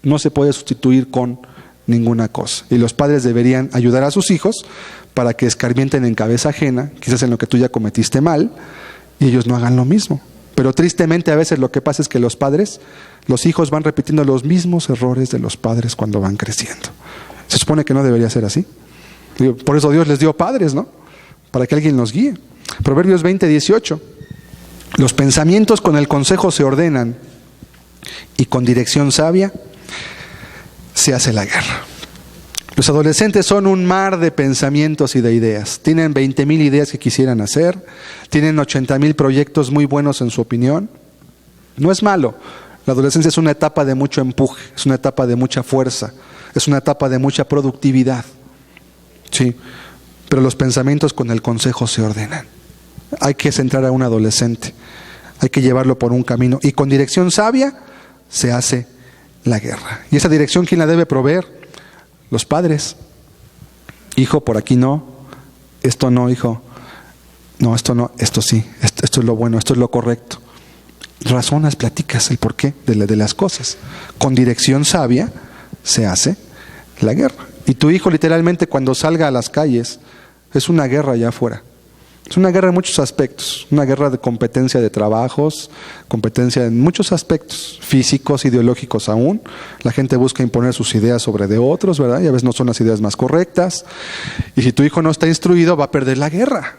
no se puede sustituir con ninguna cosa. Y los padres deberían ayudar a sus hijos para que escarmienten en cabeza ajena, quizás en lo que tú ya cometiste mal, y ellos no hagan lo mismo. Pero tristemente a veces lo que pasa es que los hijos van repitiendo los mismos errores de los padres cuando van creciendo. Se supone que no debería ser así. Por eso Dios les dio padres, ¿no? Para que alguien los guíe. Proverbios 20:18. Los pensamientos con el consejo se ordenan, y con dirección sabia se hace la guerra. Los adolescentes son un mar de pensamientos y de ideas. Tienen 20,000 ideas que quisieran hacer. Tienen 80,000 proyectos muy buenos en su opinión. No es malo. La adolescencia es una etapa de mucho empuje, es una etapa de mucha fuerza, es una etapa de mucha productividad. Sí, pero los pensamientos con el consejo se ordenan. Hay que centrar a un adolescente, hay que llevarlo por un camino, y con dirección sabia se hace la guerra. ¿Y esa dirección quién la debe proveer? Los padres. Hijo, por aquí no, esto no, hijo, no, esto no, esto sí, esto es lo bueno, esto es lo correcto. Razonas, platicas el porqué de las cosas. Con dirección sabia se hace la guerra. Y tu hijo literalmente cuando salga a las calles es una guerra allá afuera. Es una guerra en muchos aspectos, una guerra de competencia de trabajos, competencia en muchos aspectos, físicos, ideológicos aún. La gente busca imponer sus ideas sobre de otros, ¿verdad? Y a veces no son las ideas más correctas. Y si tu hijo no está instruido, va a perder la guerra.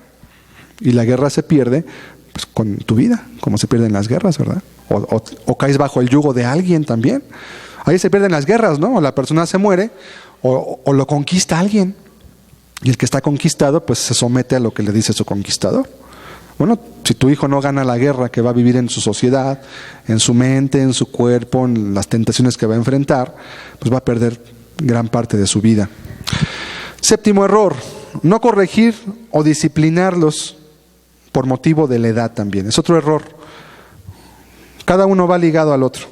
Y la guerra se pierde pues, con tu vida, como se pierden las guerras, ¿verdad? O caes bajo el yugo de alguien también. Ahí se pierden las guerras, ¿no? O la persona se muere, o lo conquista alguien. Y el que está conquistado, pues se somete a lo que le dice su conquistador. Bueno, si tu hijo no gana la guerra que va a vivir en su sociedad, en su mente, en su cuerpo, en las tentaciones que va a enfrentar, pues va a perder gran parte de su vida. Séptimo error, no corregir o disciplinarlos por motivo de la edad también. Es otro error. Cada uno va ligado al otro.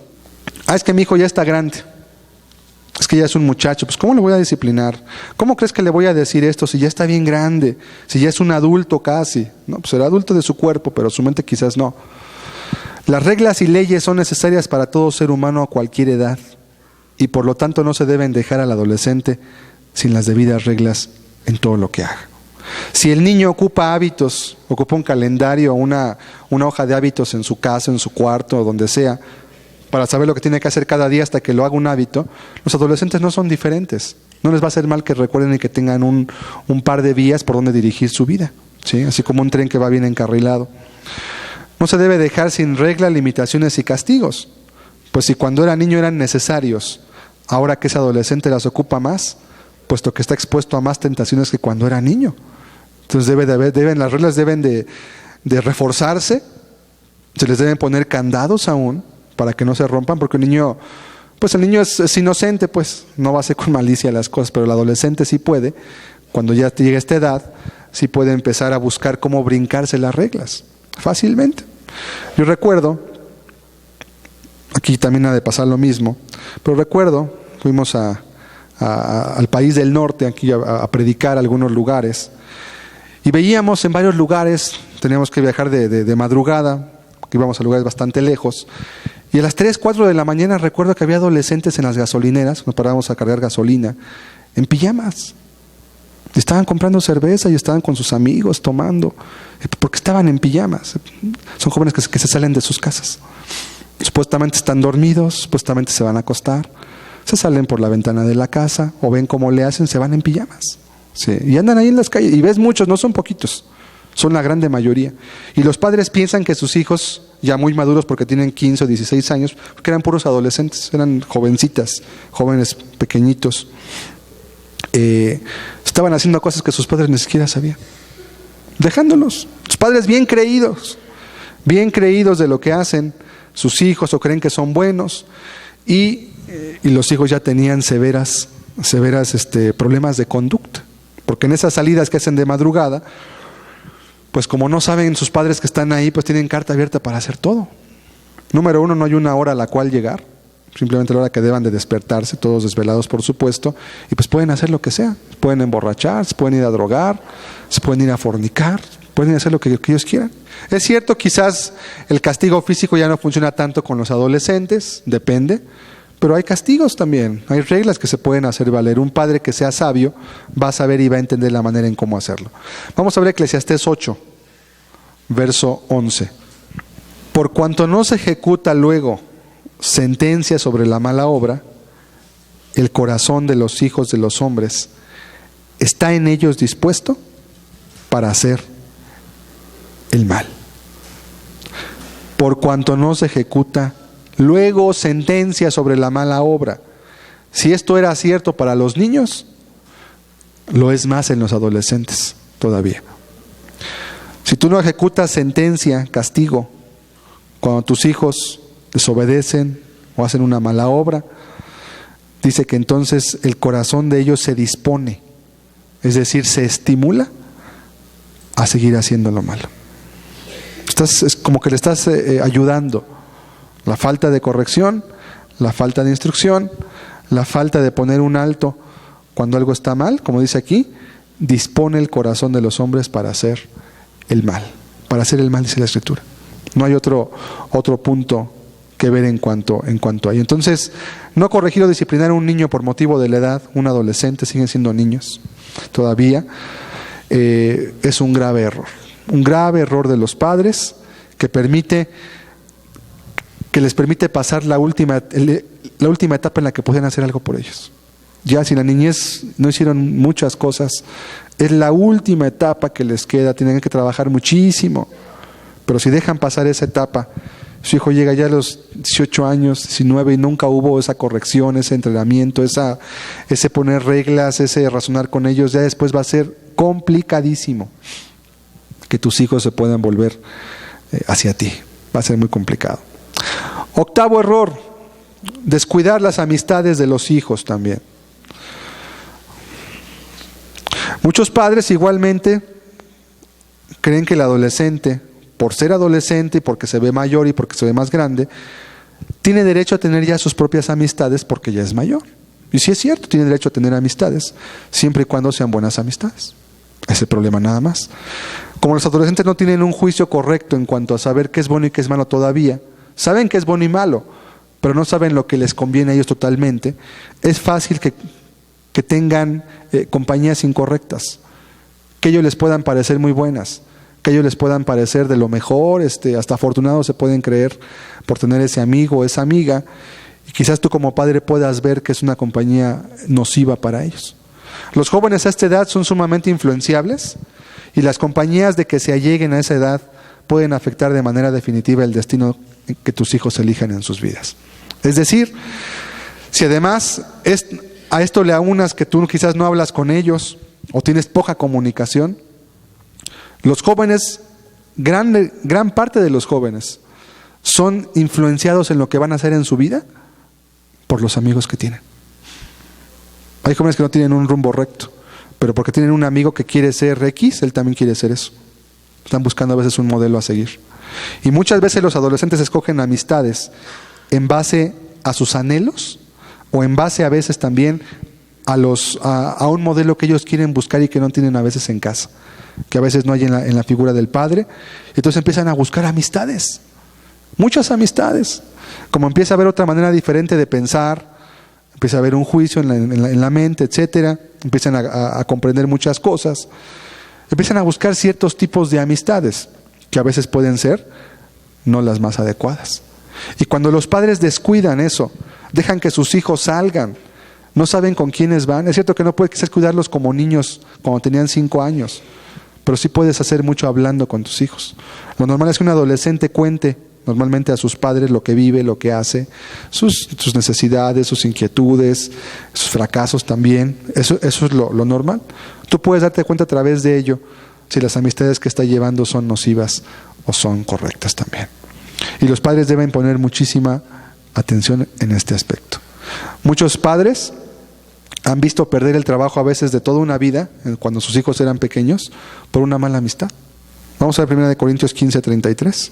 Es que mi hijo ya está grande. Es que ya es un muchacho, pues ¿cómo le voy a disciplinar? ¿Cómo crees que le voy a decir esto si ya está bien grande? Si ya es un adulto casi. No, pues será adulto de su cuerpo, pero su mente quizás no. Las reglas y leyes son necesarias para todo ser humano a cualquier edad, y por lo tanto no se deben dejar al adolescente sin las debidas reglas en todo lo que haga. Si el niño ocupa hábitos, ocupa un calendario, una hoja de hábitos en su casa, en su cuarto, o donde sea, para saber lo que tiene que hacer cada día hasta que lo haga un hábito, los adolescentes no son diferentes. No les va a hacer mal que recuerden y que tengan un par de vías por donde dirigir su vida, ¿sí? Así como un tren que va bien encarrilado. No se debe dejar sin regla, limitaciones y castigos. Pues si cuando era niño eran necesarios, ahora que es adolescente las ocupa más, puesto que está expuesto a más tentaciones que cuando era niño. Entonces las reglas deben de reforzarse, se les deben poner candados aún para que no se rompan, porque el niño es inocente, pues no va a hacer con malicia las cosas, pero el adolescente sí puede, cuando ya llega a esta edad, sí puede empezar a buscar cómo brincarse las reglas, fácilmente. Yo recuerdo, aquí también ha de pasar lo mismo, pero recuerdo, fuimos al país del norte, aquí a predicar a algunos lugares, y veíamos en varios lugares, teníamos que viajar de madrugada, íbamos a lugares bastante lejos, y a las 3, 4 de la mañana recuerdo que había adolescentes en las gasolineras, nos parábamos a cargar gasolina, en pijamas. Estaban comprando cerveza y estaban con sus amigos tomando, porque estaban en pijamas. Son jóvenes que se salen de sus casas. Supuestamente están dormidos, supuestamente se van a acostar, se salen por la ventana de la casa o ven cómo le hacen, se van en pijamas. Sí, y andan ahí en las calles, y ves muchos, no son poquitos, son la grande mayoría. Y los padres piensan que sus hijos, ya muy maduros porque tienen 15 o 16 años, porque eran puros adolescentes, eran jovencitas, jóvenes pequeñitos, estaban haciendo cosas que sus padres ni siquiera sabían, dejándolos. Sus padres bien creídos de lo que hacen sus hijos, o creen que son buenos, y los hijos ya tenían severas problemas de conducta, porque en esas salidas que hacen de madrugada, pues como no saben sus padres que están ahí, pues tienen carta abierta para hacer todo. Número 1, no hay una hora a la cual llegar, simplemente la hora que deban de despertarse, todos desvelados por supuesto, y pues pueden hacer lo que sea, pueden emborrachar, se pueden ir a drogar, se pueden ir a fornicar, pueden hacer lo que ellos quieran. Es cierto, quizás el castigo físico ya no funciona tanto con los adolescentes, depende, pero hay castigos también, hay reglas que se pueden hacer valer. Un padre que sea sabio va a saber y va a entender la manera en cómo hacerlo. Vamos a ver Eclesiastés 8, verso 11. Por cuanto no se ejecuta luego sentencia sobre la mala obra, el corazón de los hijos de los hombres está en ellos dispuesto para hacer el mal. Por cuanto no se ejecuta luego sentencia sobre la mala obra. Si esto era cierto para los niños, lo es más en los adolescentes todavía. Si tú no ejecutas sentencia, castigo, cuando tus hijos desobedecen o hacen una mala obra, dice que entonces el corazón de ellos se dispone, es decir, se estimula a seguir haciendo lo malo. Es como que le estás ayudando. La falta de corrección, la falta de instrucción, la falta de poner un alto cuando algo está mal, como dice aquí, dispone el corazón de los hombres para hacer el mal. Para hacer el mal, dice la Escritura. No hay otro punto que ver en cuanto a ello. Entonces, no corregir o disciplinar a un niño por motivo de la edad, un adolescente, siguen siendo niños todavía, es un grave error. Un grave error de los padres que les permite pasar la última etapa en la que pueden hacer algo por ellos. Ya si en la niñez no hicieron muchas cosas, es la última etapa que les queda, tienen que trabajar muchísimo. Pero si dejan pasar esa etapa, su hijo llega ya a los 18 años, 19 y nunca hubo esa corrección, ese entrenamiento, ese poner reglas, ese razonar con ellos, ya después va a ser complicadísimo que tus hijos se puedan volver hacia ti. Va a ser muy complicado. 8º error, descuidar las amistades de los hijos también. Muchos padres igualmente creen que el adolescente, por ser adolescente y porque se ve mayor y porque se ve más grande, tiene derecho a tener ya sus propias amistades porque ya es mayor. Y sí es cierto, tiene derecho a tener amistades, siempre y cuando sean buenas amistades. Ese problema nada más. Como los adolescentes no tienen un juicio correcto en cuanto a saber qué es bueno y qué es malo todavía, saben qué es bueno y malo, pero no saben lo que les conviene a ellos totalmente, es fácil que tengan compañías incorrectas, que ellos les puedan parecer muy buenas, que ellos les puedan parecer de lo mejor, hasta afortunados se pueden creer por tener ese amigo o esa amiga, y quizás tú como padre puedas ver que es una compañía nociva para ellos. Los jóvenes a esta edad son sumamente influenciables, y las compañías de que se alleguen a esa edad pueden afectar de manera definitiva el destino que tus hijos elijan en sus vidas. Es decir, si además a esto le aunas que tú quizás no hablas con ellos o tienes poca comunicación, los jóvenes, gran parte de los jóvenes, son influenciados en lo que van a hacer en su vida por los amigos que tienen. Hay jóvenes que no tienen un rumbo recto, pero porque tienen un amigo que quiere ser X, él también quiere ser eso. Están buscando a veces un modelo a seguir. Y muchas veces los adolescentes escogen amistades en base a sus anhelos o en base a veces también a un modelo que ellos quieren buscar y que no tienen a veces en casa, que a veces no hay en la figura del padre. Entonces empiezan a buscar amistades, muchas amistades. Como empieza a haber otra manera diferente de pensar, empieza a haber un juicio en la mente, etcétera, empiezan a comprender muchas cosas, empiezan a buscar ciertos tipos de amistades que a veces pueden ser no las más adecuadas. Y cuando los padres descuidan eso, dejan que sus hijos salgan, no saben con quiénes van. Es cierto que no puedes quizás cuidarlos como niños cuando tenían 5 años, pero sí puedes hacer mucho hablando con tus hijos. Lo normal es que un adolescente cuente normalmente a sus padres lo que vive, lo que hace, sus necesidades, sus inquietudes, sus fracasos también. Eso es lo normal. Tú puedes darte cuenta a través de ello si las amistades que está llevando son nocivas o son correctas también. Y los padres deben poner muchísima atención en este aspecto. Muchos padres han visto perder el trabajo a veces de toda una vida, cuando sus hijos eran pequeños, por una mala amistad. Vamos a ver 1 Corintios 15:33.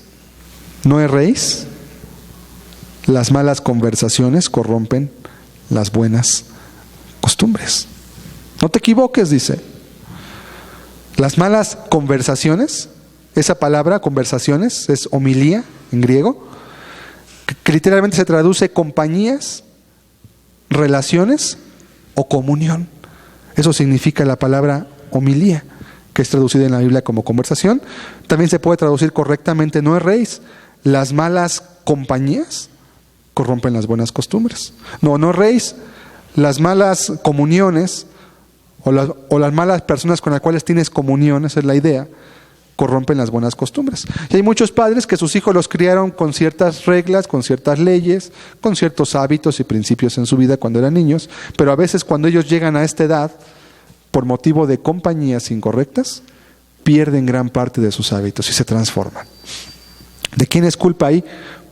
No erréis, las malas conversaciones corrompen las buenas costumbres. No te equivoques, dice. Las malas conversaciones, esa palabra conversaciones es homilía en griego, que literalmente se traduce compañías, relaciones o comunión. Eso significa la palabra homilía, que es traducida en la Biblia como conversación. También se puede traducir correctamente no erréis. Las malas compañías corrompen las buenas costumbres. No erréis. Las malas comuniones o las malas personas con las cuales tienes comunión, esa es la idea, corrompen las buenas costumbres. Y hay muchos padres que sus hijos los criaron con ciertas reglas, con ciertas leyes, con ciertos hábitos y principios en su vida cuando eran niños, pero a veces cuando ellos llegan a esta edad, por motivo de compañías incorrectas, pierden gran parte de sus hábitos y se transforman. ¿De quién es culpa ahí?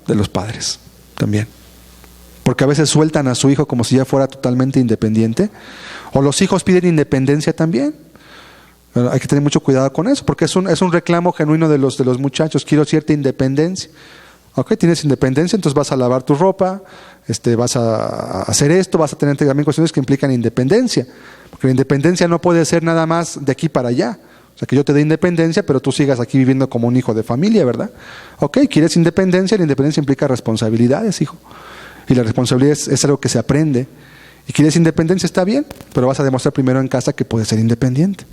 De los padres también. Porque a veces sueltan a su hijo como si ya fuera totalmente independiente, o los hijos piden independencia también. Hay que tener mucho cuidado con eso, porque es un reclamo genuino de los muchachos. Quiero cierta independencia. Ok, tienes independencia, entonces vas a lavar tu ropa, vas a hacer esto, vas a tener también cuestiones que implican independencia. Porque la independencia no puede ser nada más de aquí para allá. O sea, que yo te dé independencia, pero tú sigas aquí viviendo como un hijo de familia, ¿verdad? Ok, quieres independencia, la independencia implica responsabilidades, hijo. Y la responsabilidad es algo que se aprende. Y quieres independencia, está bien, pero vas a demostrar primero en casa que puedes ser independiente.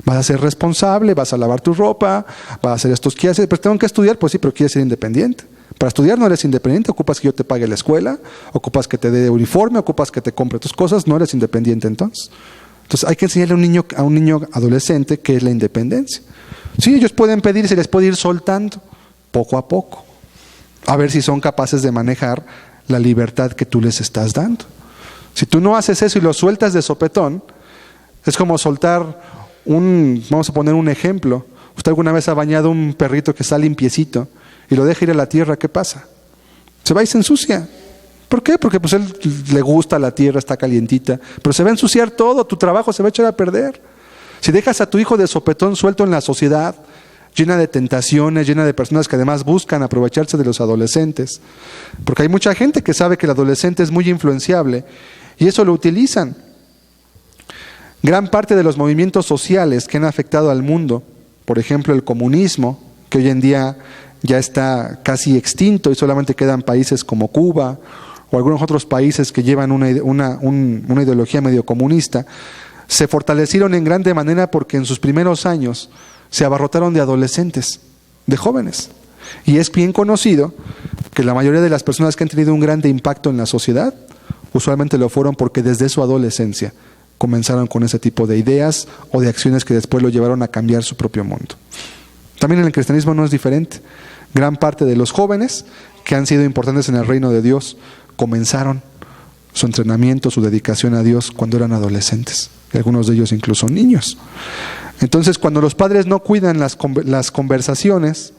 Vas a ser responsable, vas a lavar tu ropa, vas a hacer estos quehaceres. Pero tengo que estudiar, pues sí, pero quieres ser independiente. Para estudiar no eres independiente, ocupas que yo te pague la escuela, ocupas que te dé uniforme, ocupas que te compre tus cosas, no eres independiente entonces. Entonces hay que enseñarle a un niño adolescente qué es la independencia. Sí, ellos pueden pedir, se les puede ir soltando poco a poco, a ver si son capaces de manejar la libertad que tú les estás dando. Si tú no haces eso y lo sueltas de sopetón, es como soltar vamos a poner un ejemplo. ¿Usted alguna vez ha bañado un perrito que está limpiecito y lo deja ir a la tierra? ¿Qué pasa? Se va y se ensucia. ¿Por qué? Porque pues él le gusta la tierra, está calientita, pero se va a ensuciar todo, tu trabajo se va a echar a perder. Si dejas a tu hijo de sopetón suelto en la sociedad, llena de tentaciones, llena de personas que además buscan aprovecharse de los adolescentes, porque hay mucha gente que sabe que el adolescente es muy influenciable y eso lo utilizan. Gran parte de los movimientos sociales que han afectado al mundo, por ejemplo el comunismo, que hoy en día ya está casi extinto y solamente quedan países como Cuba o algunos otros países que llevan una ideología medio comunista, se fortalecieron en grande manera porque en sus primeros años se abarrotaron de adolescentes, de jóvenes. Y es bien conocido que la mayoría de las personas que han tenido un grande impacto en la sociedad, usualmente lo fueron porque desde su adolescencia comenzaron con ese tipo de ideas o de acciones que después lo llevaron a cambiar su propio mundo. También en el cristianismo no es diferente. Gran parte de los jóvenes que han sido importantes en el reino de Dios comenzaron su entrenamiento, su dedicación a Dios cuando eran adolescentes. Y algunos de ellos incluso niños. Entonces, cuando los padres no cuidan las conversaciones,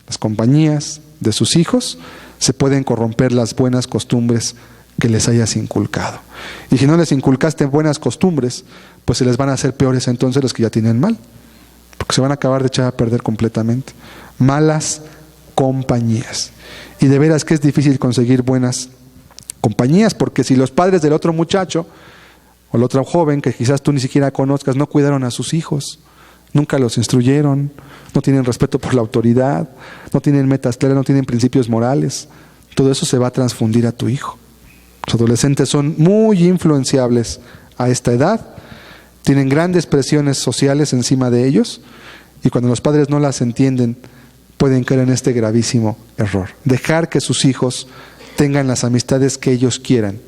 las compañías de sus hijos, se pueden corromper las buenas costumbres que les hayas inculcado. Y si no les inculcaste buenas costumbres, pues se les van a hacer peores entonces los que ya tienen mal, porque se van a acabar de echar a perder completamente. Malas compañías. Y de veras que es difícil conseguir buenas compañías, porque si los padres del otro muchacho o el otro joven que quizás tú ni siquiera conozcas no cuidaron a sus hijos, nunca los instruyeron, no tienen respeto por la autoridad, no tienen metas claras, no tienen principios morales, todo eso se va a transfundir a tu hijo. Los adolescentes son muy influenciables a esta edad, tienen grandes presiones sociales encima de ellos, y cuando los padres no las entienden, pueden caer en este gravísimo error. Dejar que sus hijos tengan las amistades que ellos quieran,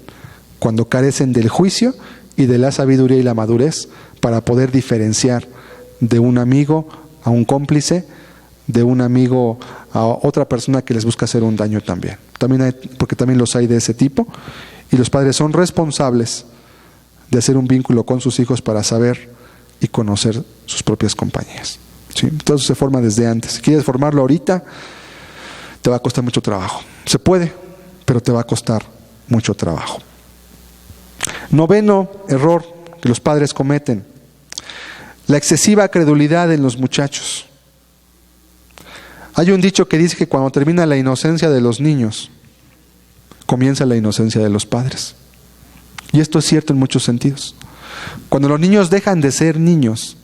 cuando carecen del juicio y de la sabiduría y la madurez para poder diferenciar de un amigo a un cómplice, de un amigo a otra persona que les busca hacer un daño también. Porque también los hay de ese tipo, y los padres son responsables de hacer un vínculo con sus hijos para saber y conocer sus propias compañías. ¿Sí? Todo eso se forma desde antes. Si quieres formarlo ahorita, te va a costar mucho trabajo. Se puede, pero te va a costar mucho trabajo. Noveno error que los padres cometen: la excesiva credulidad en los muchachos. Hay un dicho que dice que cuando termina la inocencia de los niños, comienza la inocencia de los padres. Y esto es cierto en muchos sentidos. Cuando los niños dejan de ser niños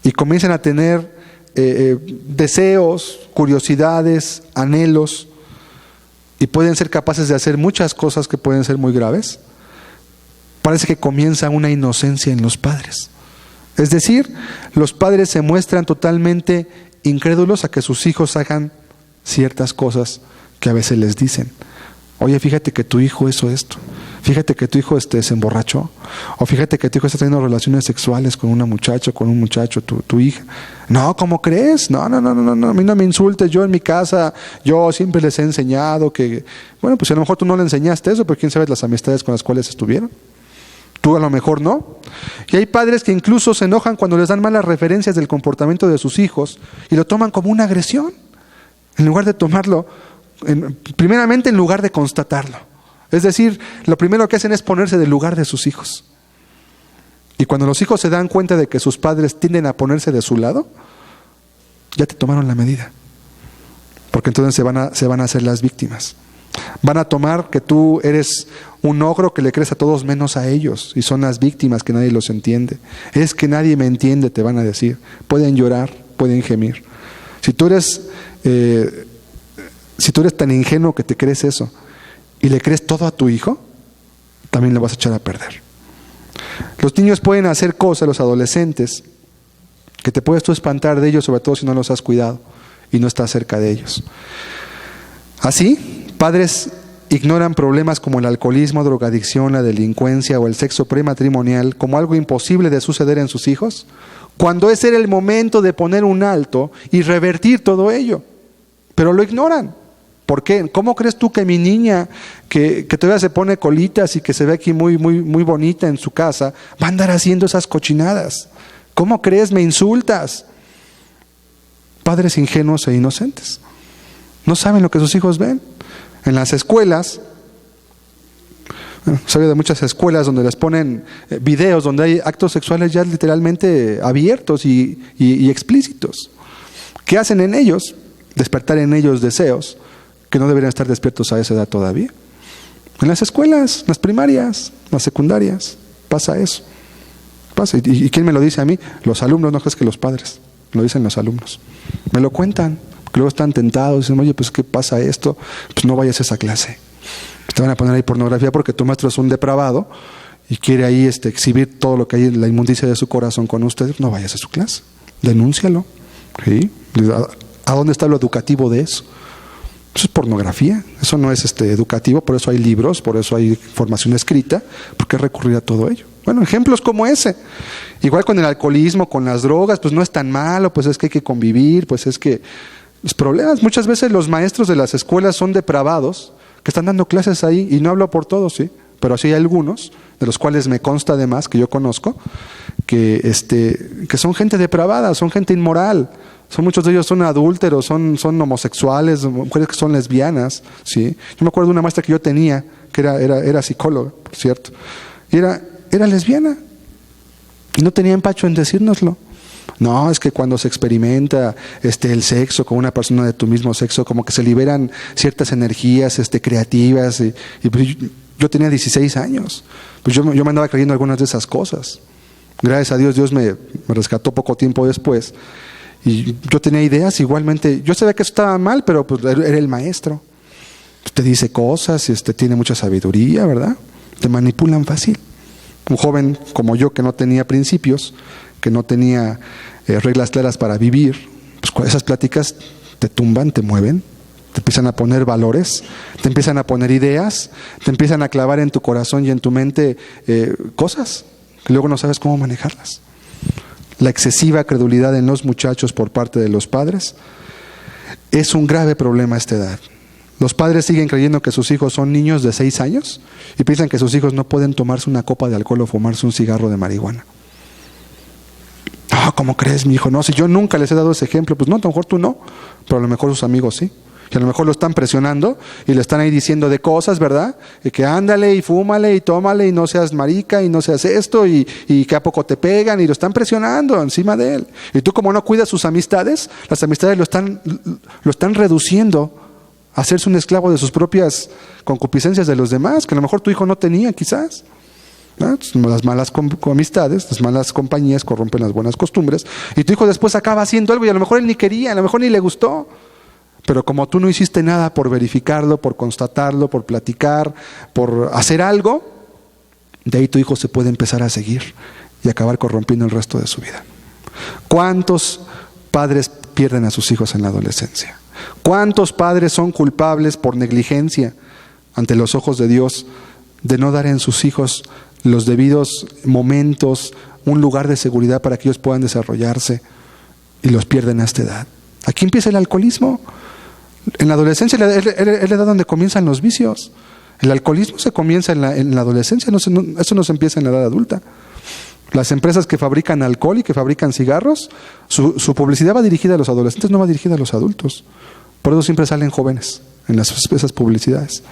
y comienzan a tener deseos, curiosidades, anhelos, y pueden ser capaces de hacer muchas cosas que pueden ser muy graves, parece que comienza una inocencia en los padres. Es decir, los padres se muestran totalmente incrédulos a que sus hijos hagan ciertas cosas que a veces les dicen. Oye, fíjate que tu hijo hizo esto. Fíjate que tu hijo se emborrachó. O fíjate que tu hijo está teniendo relaciones sexuales con una muchacha, con un muchacho, tu hija. No, ¿cómo crees? No, a mí no me insultes. Yo en mi casa, yo siempre les he enseñado que... Bueno, pues a lo mejor tú no le enseñaste eso, pero quién sabe las amistades con las cuales estuvieron. Tú a lo mejor no. Y hay padres que incluso se enojan cuando les dan malas referencias del comportamiento de sus hijos y lo toman como una agresión, en lugar de tomarlo, primeramente en lugar de constatarlo. Es decir, lo primero que hacen es ponerse del lugar de sus hijos. Y cuando los hijos se dan cuenta de que sus padres tienden a ponerse de su lado, ya te tomaron la medida. Porque entonces se van a hacer las víctimas. Van a tomar que tú eres un ogro que le crees a todos menos a ellos, y son las víctimas que nadie los entiende. Es que nadie me entiende, te van a decir. Pueden llorar, pueden gemir. Si tú eres tan ingenuo que te crees eso y le crees todo a tu hijo, también lo vas a echar a perder. Los niños pueden hacer cosas, los adolescentes, que te puedes tú espantar de ellos, sobre todo si no los has cuidado y no estás cerca de ellos. Así, padres ignoran problemas como el alcoholismo, drogadicción, la delincuencia o el sexo prematrimonial como algo imposible de suceder en sus hijos, cuando ese era el momento de poner un alto y revertir todo ello. Pero lo ignoran. ¿Por qué? ¿Cómo crees tú que mi niña, que todavía se pone colitas y que se ve aquí muy bonita en su casa, va a andar haciendo esas cochinadas? ¿Cómo crees? Me insultas. Padres ingenuos e inocentes. No saben lo que sus hijos ven. En las escuelas, sabía de muchas escuelas donde les ponen videos donde hay actos sexuales ya literalmente abiertos y explícitos. ¿Qué hacen en ellos? Despertar en ellos deseos que no deberían estar despiertos a esa edad todavía. En las escuelas, las primarias, las secundarias, pasa eso. Pasa. ¿Y quién me lo dice a mí? Los alumnos, no crees que los padres. Lo dicen los alumnos. Me lo cuentan. Luego están tentados, dicen, oye, pues ¿qué pasa esto? Pues no vayas a esa clase. Te van a poner ahí pornografía porque tu maestro es un depravado y quiere ahí exhibir todo lo que hay en la inmundicia de su corazón con ustedes. No vayas a su clase. Denúncialo. ¿Sí? ¿A dónde está lo educativo de eso? Eso es pornografía, eso no es educativo, por eso hay libros, por eso hay formación escrita, ¿por qué recurrir a todo ello? Bueno, ejemplos como ese. Igual con el alcoholismo, con las drogas, pues no es tan malo, pues es que hay que convivir, pues es que los problemas, muchas veces los maestros de las escuelas son depravados, que están dando clases ahí, y no hablo por todos, ¿sí? Pero sí hay algunos, de los cuales me consta además, que yo conozco, que son gente depravada, son gente inmoral. Muchos de ellos son adúlteros, son homosexuales, mujeres que son lesbianas, ¿sí? Yo me acuerdo de una maestra que yo tenía, que era psicóloga, por cierto, y era lesbiana, y no tenía empacho en decírnoslo. No, es que cuando se experimenta el sexo con una persona de tu mismo sexo, como que se liberan ciertas energías creativas, y pues yo tenía 16 años, pues yo me andaba creyendo algunas de esas cosas. Gracias a Dios, Dios me rescató poco tiempo después. Y yo tenía ideas igualmente, yo sabía que eso estaba mal, pero pues era el maestro. Te dice cosas, tiene mucha sabiduría, ¿verdad? Te manipulan fácil. Un joven como yo que no tenía principios, que no tenía reglas claras para vivir, pues esas pláticas te tumban, te mueven, te empiezan a poner valores, te empiezan a poner ideas, te empiezan a clavar en tu corazón y en tu mente cosas que luego no sabes cómo manejarlas. La excesiva credulidad en los muchachos por parte de los padres es un grave problema a esta edad. Los padres siguen creyendo que sus hijos son niños de 6 años y piensan que sus hijos no pueden tomarse una copa de alcohol o fumarse un cigarro de marihuana. ¿Cómo crees, mi hijo? No, si yo nunca les he dado ese ejemplo, pues no, a lo mejor tú no, pero a lo mejor sus amigos sí. Y a lo mejor lo están presionando y le están ahí diciendo de cosas, ¿verdad? Y que ándale y fúmale y tómale y no seas marica y no seas esto y que a poco te pegan y lo están presionando encima de él. Y tú como no cuidas sus amistades, las amistades lo están reduciendo a hacerse un esclavo de sus propias concupiscencias de los demás, que a lo mejor tu hijo no tenía quizás. ¿No? Las malas amistades, las malas compañías corrompen las buenas costumbres y tu hijo después acaba haciendo algo y a lo mejor él ni quería, a lo mejor ni le gustó. Pero como tú no hiciste nada por verificarlo, por constatarlo, por platicar, por hacer algo, de ahí tu hijo se puede empezar a seguir y acabar corrompiendo el resto de su vida. ¿Cuántos padres pierden a sus hijos en la adolescencia? ¿Cuántos padres son culpables por negligencia ante los ojos de Dios de no dar en sus hijos los debidos momentos, un lugar de seguridad para que ellos puedan desarrollarse y los pierden a esta edad? Aquí empieza el alcoholismo. En la adolescencia es la edad donde comienzan los vicios. El alcoholismo se comienza en la adolescencia, eso no se empieza en la edad adulta. Las empresas que fabrican alcohol y que fabrican cigarros, su publicidad va dirigida a los adolescentes, no va dirigida a los adultos. Por eso siempre salen jóvenes en esas publicidades.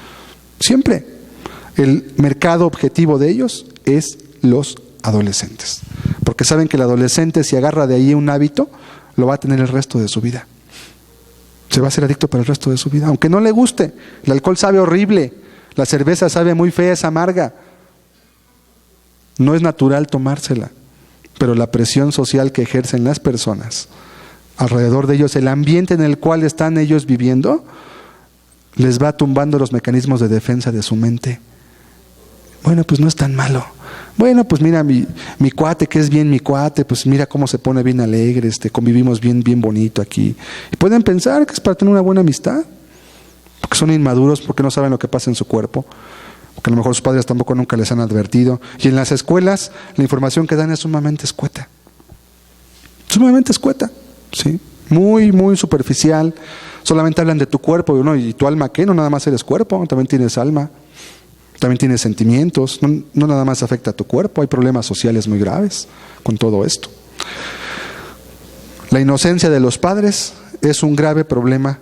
Siempre. El mercado objetivo de ellos es los adolescentes. Porque saben que el adolescente, si agarra de ahí un hábito, lo va a tener el resto de su vida. Se va a hacer adicto para el resto de su vida, aunque no le guste. El alcohol sabe horrible, la cerveza sabe muy fea, es amarga. No es natural tomársela, pero la presión social que ejercen las personas alrededor de ellos, el ambiente en el cual están ellos viviendo, les va tumbando los mecanismos de defensa de su mente. Bueno, pues no es tan malo. Bueno, pues mira, mi cuate, que es bien mi cuate, pues mira cómo se pone bien alegre, convivimos bien bonito aquí. Y pueden pensar que es para tener una buena amistad, porque son inmaduros, porque no saben lo que pasa en su cuerpo, porque a lo mejor sus padres tampoco nunca les han advertido. Y en las escuelas, la información que dan es sumamente escueta. Sumamente escueta, ¿sí? Muy, muy superficial. Solamente hablan de tu cuerpo, ¿no? ¿Y tu alma qué? No nada más eres cuerpo, también tienes alma. También tienes sentimientos, no nada más afecta a tu cuerpo, hay problemas sociales muy graves con todo esto. La inocencia de los padres es un grave problema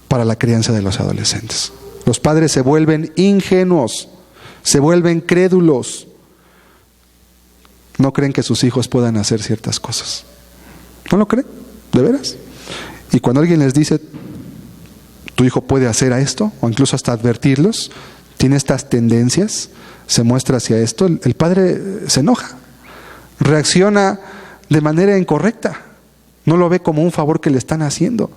para la crianza de los adolescentes. Los padres se vuelven ingenuos, se vuelven crédulos, no creen que sus hijos puedan hacer ciertas cosas. ¿No lo creen? ¿De veras? Y cuando alguien les dice, tu hijo puede hacer a esto, o incluso hasta advertirlos, tiene estas tendencias, se muestra hacia esto, el padre se enoja, reacciona de manera incorrecta, no lo ve como un favor que le están haciendo.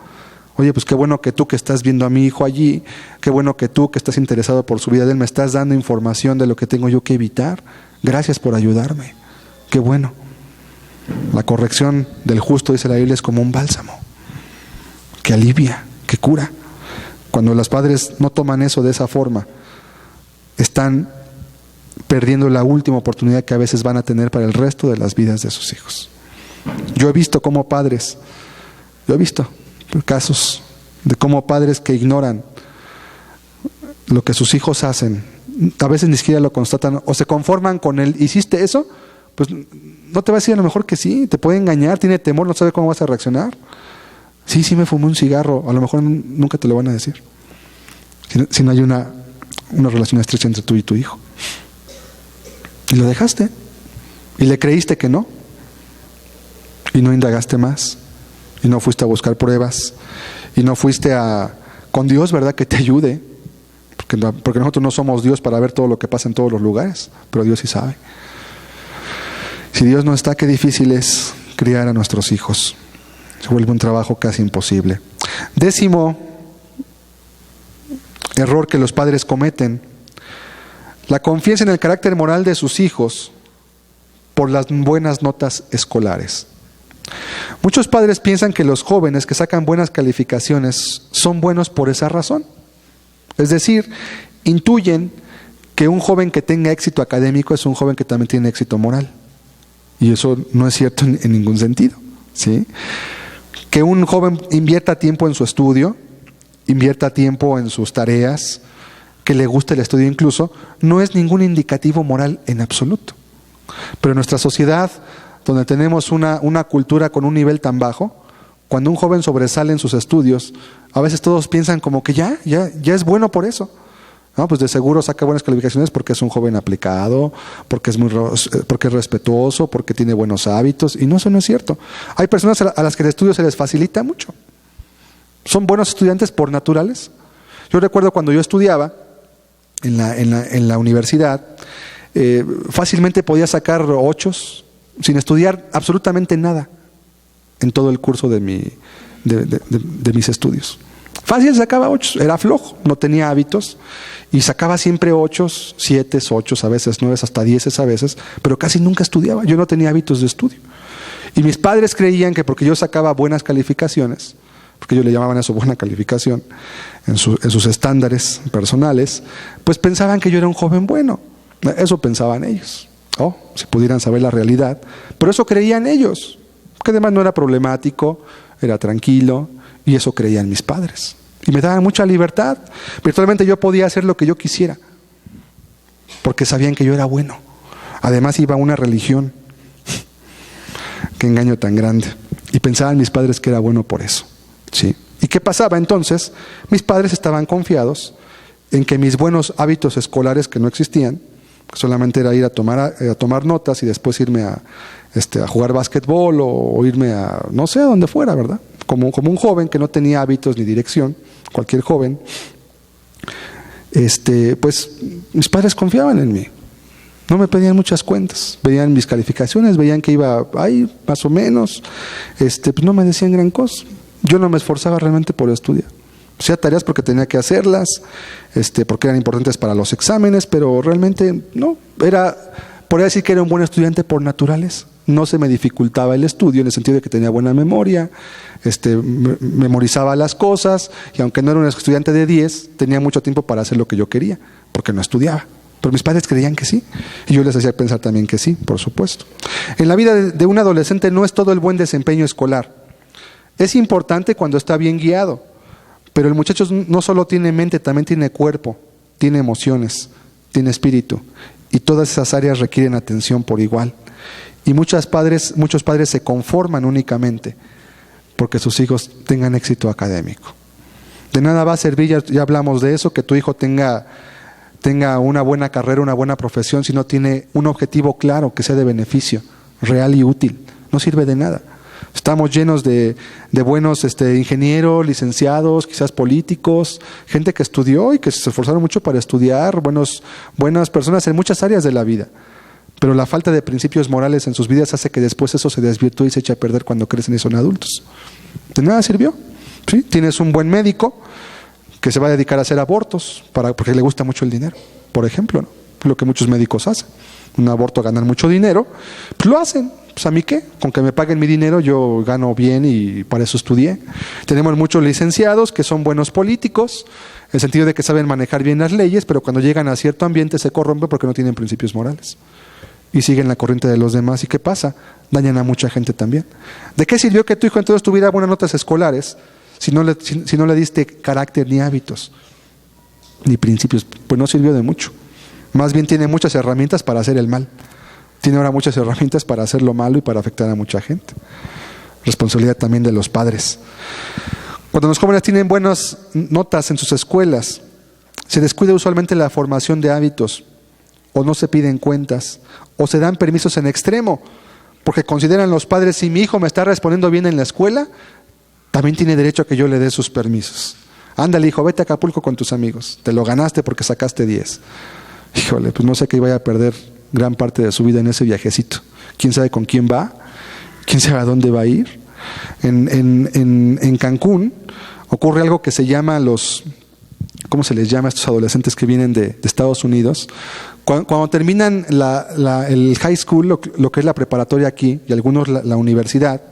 Oye, pues qué bueno que tú que estás viendo a mi hijo allí, qué bueno que tú que estás interesado por su vida de él, me estás dando información de lo que tengo yo que evitar, gracias por ayudarme, qué bueno. La corrección del justo, dice la Biblia, es como un bálsamo, que alivia, que cura. Cuando los padres no toman eso de esa forma, están perdiendo la última oportunidad que a veces van a tener para el resto de las vidas de sus hijos. Yo he visto cómo padres, casos de cómo padres que ignoran lo que sus hijos hacen, a veces ni siquiera lo constatan o se conforman con el ¿hiciste eso? Pues no te va a decir a lo mejor que sí, te puede engañar, tiene temor, no sabe cómo vas a reaccionar. Sí me fumé un cigarro, a lo mejor nunca te lo van a decir. Si no hay una relación estrecha entre tú y tu hijo. Y lo dejaste. Y le creíste que no. Y no indagaste más. Y no fuiste a buscar pruebas. Y no fuiste con Dios, ¿verdad? Que te ayude. Porque nosotros no somos Dios para ver todo lo que pasa en todos los lugares. Pero Dios sí sabe. Si Dios no está, qué difícil es criar a nuestros hijos. Se vuelve un trabajo casi imposible. 10º error que los padres cometen: la confianza en el carácter moral de sus hijos por las buenas notas escolares. Muchos padres piensan que los jóvenes que sacan buenas calificaciones son buenos por esa razón. Es decir, intuyen que un joven que tenga éxito académico es un joven que también tiene éxito moral. Y eso no es cierto en ningún sentido, ¿sí? Que un joven invierta tiempo en su estudio, invierta tiempo en sus tareas, que le guste el estudio incluso, no es ningún indicativo moral en absoluto. Pero en nuestra sociedad, donde tenemos una cultura con un nivel tan bajo, cuando un joven sobresale en sus estudios, a veces todos piensan como que ya es bueno por eso. No, pues de seguro saca buenas calificaciones porque es un joven aplicado, porque es respetuoso, porque tiene buenos hábitos, y no, eso no es cierto. Hay personas a las que el estudio se les facilita mucho. Son buenos estudiantes por naturales. Yo recuerdo cuando yo estudiaba en la universidad, fácilmente podía sacar 8 sin estudiar absolutamente nada en todo el curso de mis estudios. Fácil sacaba 8, era flojo, no tenía hábitos y sacaba siempre 8, 7, 8, a veces 9, hasta 10 a veces, pero casi nunca estudiaba. Yo no tenía hábitos de estudio. Y mis padres creían que porque yo sacaba buenas calificaciones, porque ellos le llamaban eso buena calificación, en sus estándares personales, pues pensaban que yo era un joven bueno. Eso pensaban ellos. Si pudieran saber la realidad. Pero eso creían ellos, que además no era problemático, era tranquilo, y eso creían mis padres. Y me daban mucha libertad. Virtualmente yo podía hacer lo que yo quisiera, porque sabían que yo era bueno. Además iba a una religión. Qué engaño tan grande. Y pensaban mis padres que era bueno por eso. ¿Sí? ¿Y qué pasaba entonces? Mis padres estaban confiados en que mis buenos hábitos escolares, que no existían, que solamente era ir a tomar notas y después irme a jugar básquetbol o irme a no sé a dónde fuera, ¿verdad? Como un joven que no tenía hábitos ni dirección, cualquier joven, pues mis padres confiaban en mí. No me pedían muchas cuentas, veían mis calificaciones, veían que iba ahí más o menos, pues no me decían gran cosa. Yo no me esforzaba realmente por estudiar. Hacía tareas porque tenía que hacerlas, porque eran importantes para los exámenes, pero realmente no. Podría decir que era un buen estudiante por naturaleza. No se me dificultaba el estudio en el sentido de que tenía buena memoria, memorizaba las cosas, y aunque no era un estudiante de 10, tenía mucho tiempo para hacer lo que yo quería, porque no estudiaba. Pero mis padres creían que sí, y yo les hacía pensar también que sí, por supuesto. En la vida de un adolescente no es todo el buen desempeño escolar. Es importante cuando está bien guiado, pero el muchacho no solo tiene mente, también tiene cuerpo, tiene emociones, tiene espíritu, y todas esas áreas requieren atención por igual. Y muchos padres se conforman únicamente porque sus hijos tengan éxito académico. De nada va a servir, ya hablamos de eso, que tu hijo tenga una buena carrera, una buena profesión, si no tiene un objetivo claro que sea de beneficio, real y útil. No sirve de nada. Estamos llenos de buenos ingenieros, licenciados, quizás políticos, gente que estudió y que se esforzaron mucho para estudiar, buenas personas en muchas áreas de la vida. Pero la falta de principios morales en sus vidas hace que después eso se desvirtúe y se eche a perder cuando crecen y son adultos. De nada sirvió. ¿Sí? Tienes un buen médico que se va a dedicar a hacer abortos porque le gusta mucho el dinero, por ejemplo, ¿no? lo que muchos médicos hacen. Un aborto, ganar mucho dinero, pues lo hacen. Pues a mí qué, con que me paguen mi dinero yo gano bien y para eso estudié. Tenemos muchos licenciados que son buenos políticos, en el sentido de que saben manejar bien las leyes, pero cuando llegan a cierto ambiente se corrompen porque no tienen principios morales. Y siguen la corriente de los demás. ¿Y qué pasa? Dañan a mucha gente también. ¿De qué sirvió que tu hijo entonces tuviera buenas notas escolares si no le diste carácter ni hábitos, ni principios? Pues no sirvió de mucho. Más bien tiene muchas herramientas para hacer el mal. Tiene ahora muchas herramientas para hacer lo malo y para afectar a mucha gente. Responsabilidad también de los padres. Cuando los jóvenes tienen buenas notas en sus escuelas, se descuida usualmente la formación de hábitos, o no se piden cuentas, o se dan permisos en extremo, porque consideran los padres, si mi hijo me está respondiendo bien en la escuela, también tiene derecho a que yo le dé sus permisos. Ándale, hijo, vete a Acapulco con tus amigos, te lo ganaste porque sacaste 10. Híjole, pues no sé que vaya a perder gran parte de su vida en ese viajecito. ¿Quién sabe con quién va? ¿Quién sabe a dónde va a ir? En Cancún ocurre algo que se llama ¿cómo se les llama a estos adolescentes que vienen de Estados Unidos? Cuando terminan el high school, lo que es la preparatoria aquí, y algunos la universidad,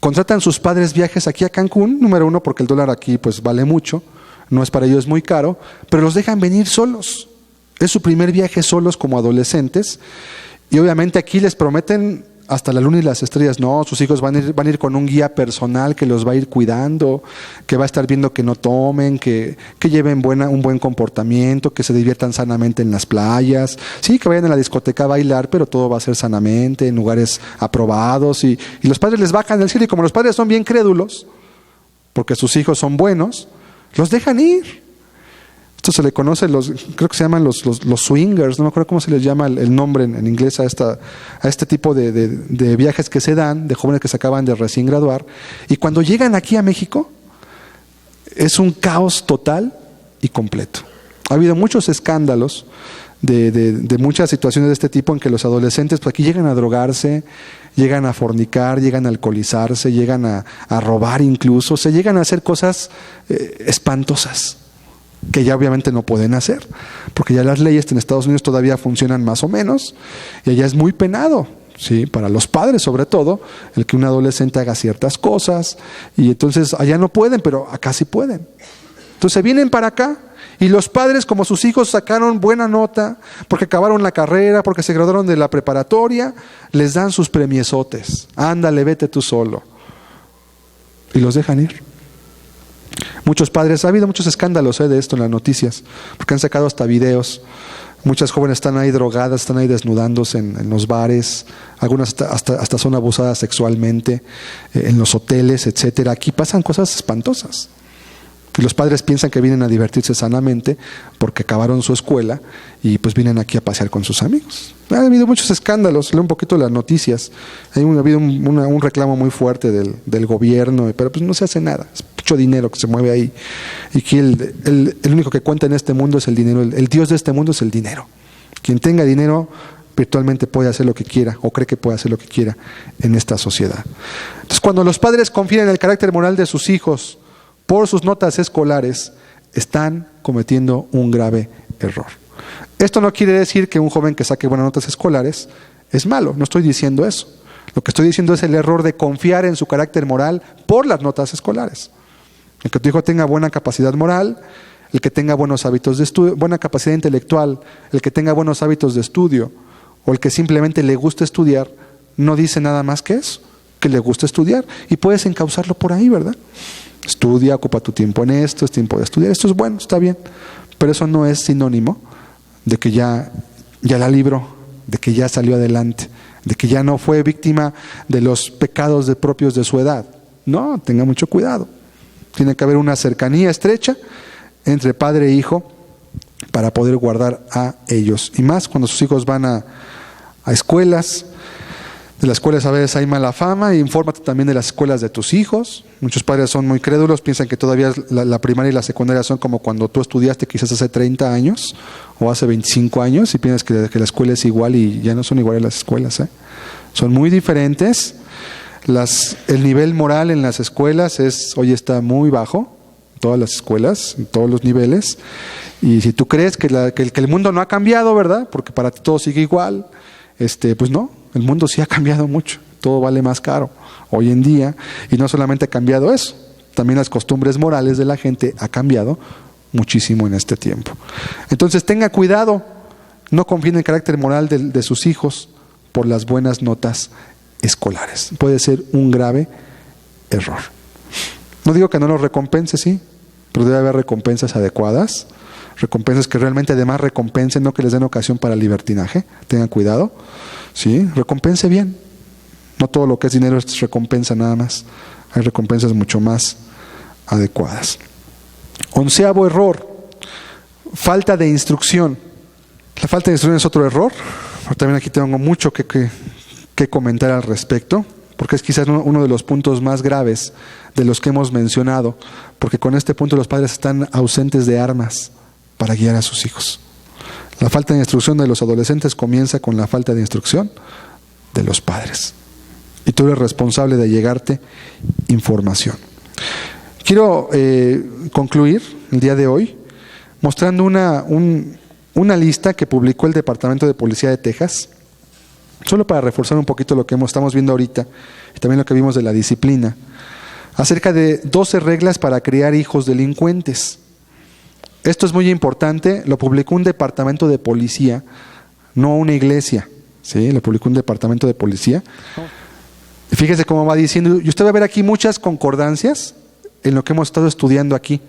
contratan sus padres viajes aquí a Cancún, número uno, porque el dólar aquí pues vale mucho, no es para ellos muy caro, pero los dejan venir solos. Es su primer viaje solos como adolescentes, y obviamente aquí les prometen hasta la luna y las estrellas. No, sus hijos van a ir con un guía personal que los va a ir cuidando, que va a estar viendo que no tomen, que lleven un buen comportamiento, que se diviertan sanamente en las playas, sí, que vayan a la discoteca a bailar, pero todo va a ser sanamente, en lugares aprobados, y los padres les bajan del cielo, y como los padres son bien crédulos, porque sus hijos son buenos, los dejan ir. Esto se le conoce, creo que se llaman los swingers, no me acuerdo cómo se les llama el nombre en inglés a este tipo de viajes que se dan, de jóvenes que se acaban de recién graduar. Y cuando llegan aquí a México, es un caos total y completo. Ha habido muchos escándalos de muchas situaciones de este tipo en que los adolescentes pues aquí llegan a drogarse, llegan a fornicar, llegan a alcoholizarse, llegan a robar incluso, se llegan a hacer cosas espantosas, que ya obviamente no pueden hacer, porque ya las leyes en Estados Unidos todavía funcionan más o menos, y allá es muy penado, ¿sí? Para los padres sobre todo, el que un adolescente haga ciertas cosas, y entonces allá no pueden, pero acá sí pueden. Entonces vienen para acá, y los padres, como sus hijos sacaron buena nota, porque acabaron la carrera, porque se graduaron de la preparatoria, les dan sus premiesotes. Ándale, vete tú solo. Y los dejan ir. Muchos padres, ha habido muchos escándalos de esto en las noticias, porque han sacado hasta videos. Muchas jóvenes están ahí drogadas, están ahí desnudándose en los bares, algunas hasta son abusadas sexualmente en los hoteles, etcétera. Aquí pasan cosas espantosas. Y los padres piensan que vienen a divertirse sanamente porque acabaron su escuela y pues vienen aquí a pasear con sus amigos. Ha habido muchos escándalos, leo un poquito las noticias. Ha habido un reclamo muy fuerte del gobierno, pero pues no se hace nada. Es mucho dinero que se mueve ahí. Y aquí el único que cuenta en este mundo es el dinero. El Dios de este mundo es el dinero. Quien tenga dinero virtualmente puede hacer lo que quiera o cree que puede hacer lo que quiera en esta sociedad. Entonces, cuando los padres confían en el carácter moral de sus hijos por sus notas escolares, están cometiendo un grave error. Esto no quiere decir que un joven que saque buenas notas escolares es malo, no estoy diciendo eso. Lo que estoy diciendo es el error de confiar en su carácter moral por las notas escolares. El que tu hijo tenga buena capacidad moral, el que tenga buenos hábitos de estudio, buena capacidad intelectual, el que tenga buenos hábitos de estudio, o el que simplemente le guste estudiar, no dice nada más que eso, que le gusta estudiar, y puedes encauzarlo por ahí, ¿verdad? Estudia, ocupa tu tiempo en esto, es tiempo de estudiar, esto es bueno, está bien, pero eso no es sinónimo de que ya la libró, de que ya salió adelante, de que ya no fue víctima de los pecados propios de su edad. No, tenga mucho cuidado. Tiene que haber una cercanía estrecha entre padre e hijo para poder guardar a ellos. Y más cuando sus hijos van a escuelas. De las escuelas a veces hay mala fama, y infórmate también de las escuelas de tus hijos. Muchos padres son muy crédulos, piensan que todavía la primaria y la secundaria son como cuando tú estudiaste quizás hace 30 años o hace 25 años, y piensas que la escuela es igual, y ya no son iguales las escuelas. Son muy diferentes. El nivel moral en las escuelas hoy está muy bajo, todas las escuelas, en todos los niveles. Y si tú crees que el mundo no ha cambiado, ¿verdad? Porque para ti todo sigue igual, pues no, el mundo sí ha cambiado mucho. Todo vale más caro hoy en día. Y no solamente ha cambiado eso, también las costumbres morales de la gente ha cambiado muchísimo en este tiempo. Entonces tenga cuidado, no confíe en el carácter moral de sus hijos por las buenas notas escolares. Puede ser un grave error. No digo que no los recompense, sí, pero debe haber recompensas adecuadas, recompensas que realmente además recompensen, no que les den ocasión para libertinaje. Tengan cuidado, sí, recompense bien. No todo lo que es dinero es recompensa nada más. Hay recompensas mucho más adecuadas. 11º error, falta de instrucción. La falta de instrucción es otro error, pero también aquí tengo mucho que comentar al respecto, porque es quizás uno de los puntos más graves de los que hemos mencionado, porque con este punto los padres están ausentes de armas para guiar a sus hijos. La falta de instrucción de los adolescentes comienza con la falta de instrucción de los padres. Y tú eres responsable de llegarte información. Quiero concluir el día de hoy mostrando una lista que publicó el Departamento de Policía de Texas, solo para reforzar un poquito lo que estamos viendo ahorita y también lo que vimos de la disciplina, acerca de 12 reglas para criar hijos delincuentes. Esto es muy importante, lo publicó un departamento de policía, no una iglesia, ¿sí? Lo publicó un departamento de policía. Fíjese cómo va diciendo, y usted va a ver aquí muchas concordancias en lo que hemos estado estudiando aquí.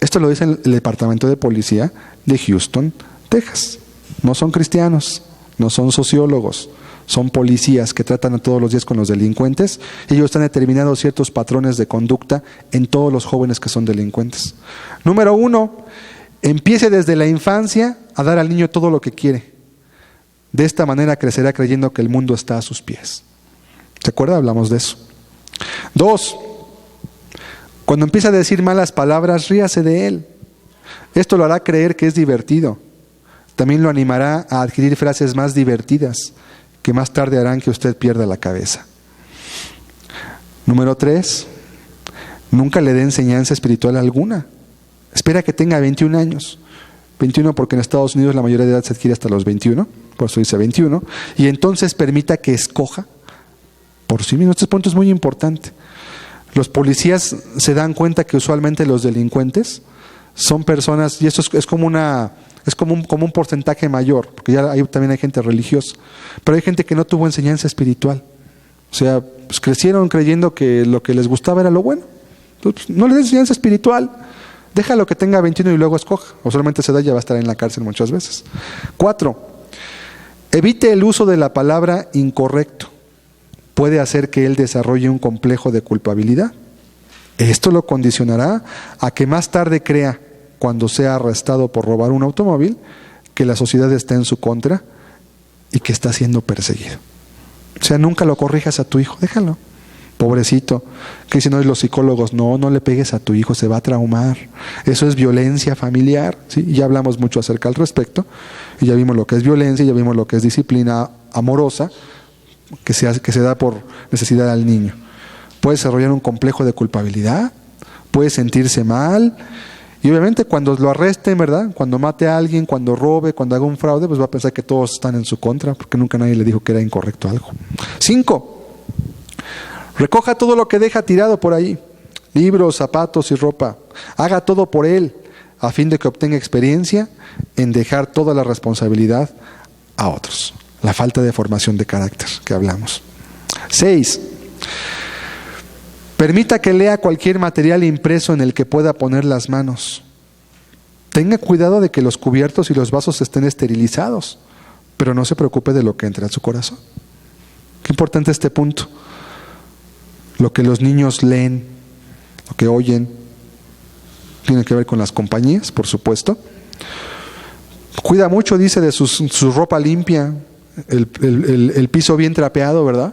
Esto lo dice el Departamento de Policía de Houston, Texas. No son cristianos, no son sociólogos, son policías que tratan todos los días con los delincuentes. Ellos están determinando ciertos patrones de conducta en todos los jóvenes que son delincuentes. Número 1, empiece desde la infancia a dar al niño todo lo que quiere. De esta manera crecerá creyendo que el mundo está a sus pies. ¿Se acuerda? Hablamos de eso. 2, cuando empieza a decir malas palabras, ríase de él. Esto lo hará creer que es divertido. También lo animará a adquirir frases más divertidas, que más tarde harán que usted pierda la cabeza. Número 3, nunca le dé enseñanza espiritual alguna. Espera que tenga 21 años. 21 porque en Estados Unidos la mayoría de edad se adquiere hasta los 21, por eso dice 21, y entonces permita que escoja por sí mismo. Este punto es muy importante. Los policías se dan cuenta que usualmente los delincuentes son personas, y esto es como un porcentaje mayor, porque ya también hay gente religiosa, pero hay gente que no tuvo enseñanza espiritual. O sea, pues crecieron creyendo que lo que les gustaba era lo bueno. Entonces, no le des enseñanza espiritual, déjalo que tenga 21 y luego escoja, o solamente se da, ya va a estar en la cárcel muchas veces. 4, evite el uso de la palabra incorrecto. Puede hacer que él desarrolle un complejo de culpabilidad. Esto lo condicionará a que más tarde crea, cuando sea arrestado por robar un automóvil, que la sociedad está en su contra y que está siendo perseguido. O sea, nunca lo corrijas a tu hijo, déjalo. Pobrecito, que dicen hoy los psicólogos, no le pegues a tu hijo, se va a traumar. Eso es violencia familiar, ¿sí? Y ya hablamos mucho acerca al respecto, y ya vimos lo que es violencia, ya vimos lo que es disciplina amorosa, que se da por necesidad al niño. Puede desarrollar un complejo de culpabilidad, puede sentirse mal, y obviamente cuando lo arresten, ¿verdad? Cuando mate a alguien, cuando robe, cuando haga un fraude, pues va a pensar que todos están en su contra, porque nunca nadie le dijo que era incorrecto algo. 5, recoja todo lo que deja tirado por ahí, libros, zapatos y ropa. Haga todo por él, a fin de que obtenga experiencia en dejar toda la responsabilidad a otros. La falta de formación de carácter que hablamos. 6, permita que lea cualquier material impreso en el que pueda poner las manos. Tenga cuidado de que los cubiertos y los vasos estén esterilizados, pero no se preocupe de lo que entra en su corazón. Qué importante este punto. Lo que los niños leen, lo que oyen, tiene que ver con las compañías, por supuesto. Cuida mucho, dice, de su ropa limpia, el piso bien trapeado, ¿verdad?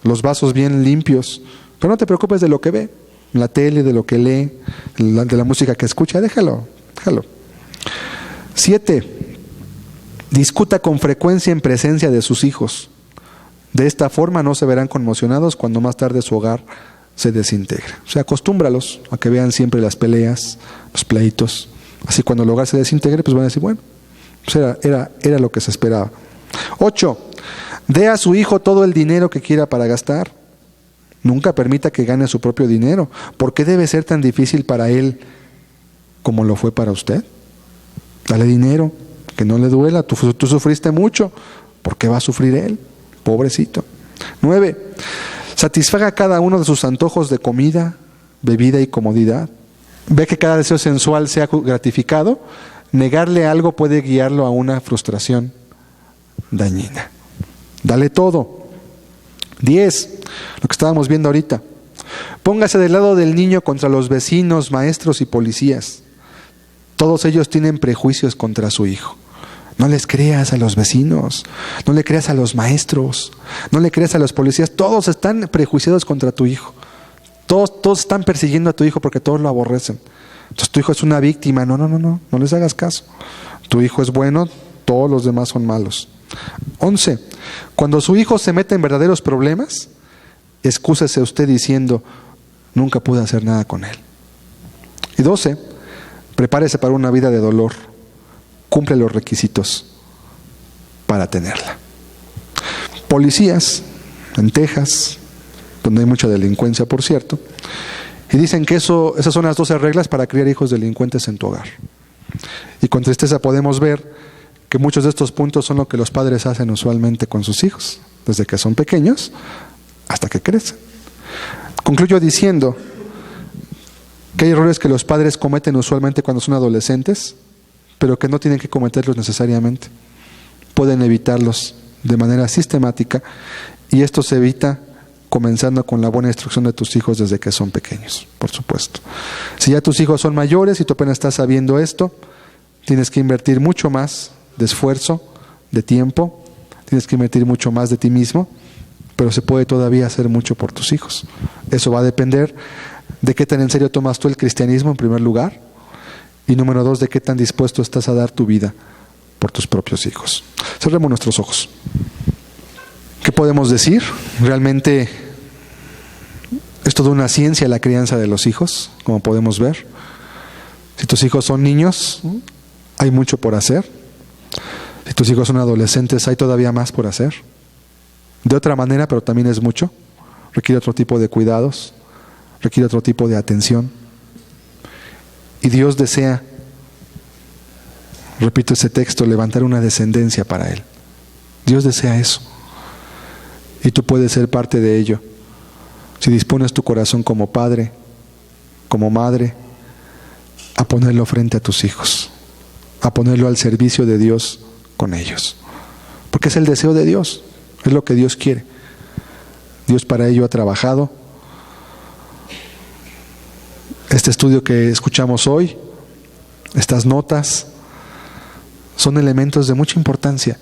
Los vasos bien limpios. Pero no te preocupes de lo que ve, la tele, de lo que lee, de la música que escucha, déjalo. 7, discuta con frecuencia en presencia de sus hijos. De esta forma no se verán conmocionados cuando más tarde su hogar se desintegre. O sea, acostúmbralos a que vean siempre las peleas, los pleitos. Así cuando el hogar se desintegre, pues van a decir, bueno, pues era lo que se esperaba. 8. Dé a su hijo todo el dinero que quiera para gastar. Nunca permita que gane su propio dinero. ¿Por qué debe ser tan difícil para él como lo fue para usted? Dale dinero, que no le duela. Tú sufriste mucho. ¿Por qué va a sufrir él? Pobrecito. 9. Satisfaga cada uno de sus antojos de comida, bebida y comodidad. Ve que cada deseo sensual sea gratificado. Negarle algo puede guiarlo a una frustración dañina. Dale todo. 10. Lo que estábamos viendo ahorita. Póngase del lado del niño contra los vecinos, maestros y policías. Todos ellos tienen prejuicios contra su hijo. No les creas a los vecinos, no le creas a los maestros, no le creas a los policías. Todos están prejuiciados contra tu hijo. Todos están persiguiendo a tu hijo porque todos lo aborrecen. Entonces tu hijo es una víctima. No les hagas caso. Tu hijo es bueno, todos los demás son malos. 11. Cuando su hijo se mete en verdaderos problemas, excúsese usted diciendo, nunca pude hacer nada con él. Y 12. Prepárese para una vida de dolor. Cumple los requisitos para tenerla. Policías en Texas, donde hay mucha delincuencia, por cierto, y dicen que esas son las 12 reglas para criar hijos delincuentes en tu hogar. Y con tristeza podemos ver que muchos de estos puntos son lo que los padres hacen usualmente con sus hijos, desde que son pequeños hasta que crecen. Concluyo diciendo que hay errores que los padres cometen usualmente cuando son adolescentes, pero que no tienen que cometerlos necesariamente. Pueden evitarlos de manera sistemática, y esto se evita comenzando con la buena instrucción de tus hijos desde que son pequeños, por supuesto. Si ya tus hijos son mayores y tú apenas estás sabiendo esto, tienes que invertir mucho más de esfuerzo, de tiempo, tienes que invertir mucho más de ti mismo, pero se puede todavía hacer mucho por tus hijos. Eso va a depender de qué tan en serio tomas tú el cristianismo en primer lugar, y número 2, de qué tan dispuesto estás a dar tu vida por tus propios hijos. Cerremos nuestros ojos. ¿Qué podemos decir? Realmente es toda una ciencia la crianza de los hijos, como podemos ver. Si tus hijos son niños, hay mucho por hacer. Si tus hijos son adolescentes, hay todavía más por hacer. De otra manera, pero también es mucho. Requiere otro tipo de cuidados, requiere otro tipo de atención. Y Dios desea, repito ese texto, levantar una descendencia para Él. Dios desea eso. Y tú puedes ser parte de ello. Si dispones tu corazón como padre, como madre, a ponerlo frente a tus hijos, a ponerlo al servicio de Dios con ellos. Porque es el deseo de Dios, es lo que Dios quiere. Dios para ello ha trabajado. Este estudio que escuchamos hoy, estas notas, son elementos de mucha importancia.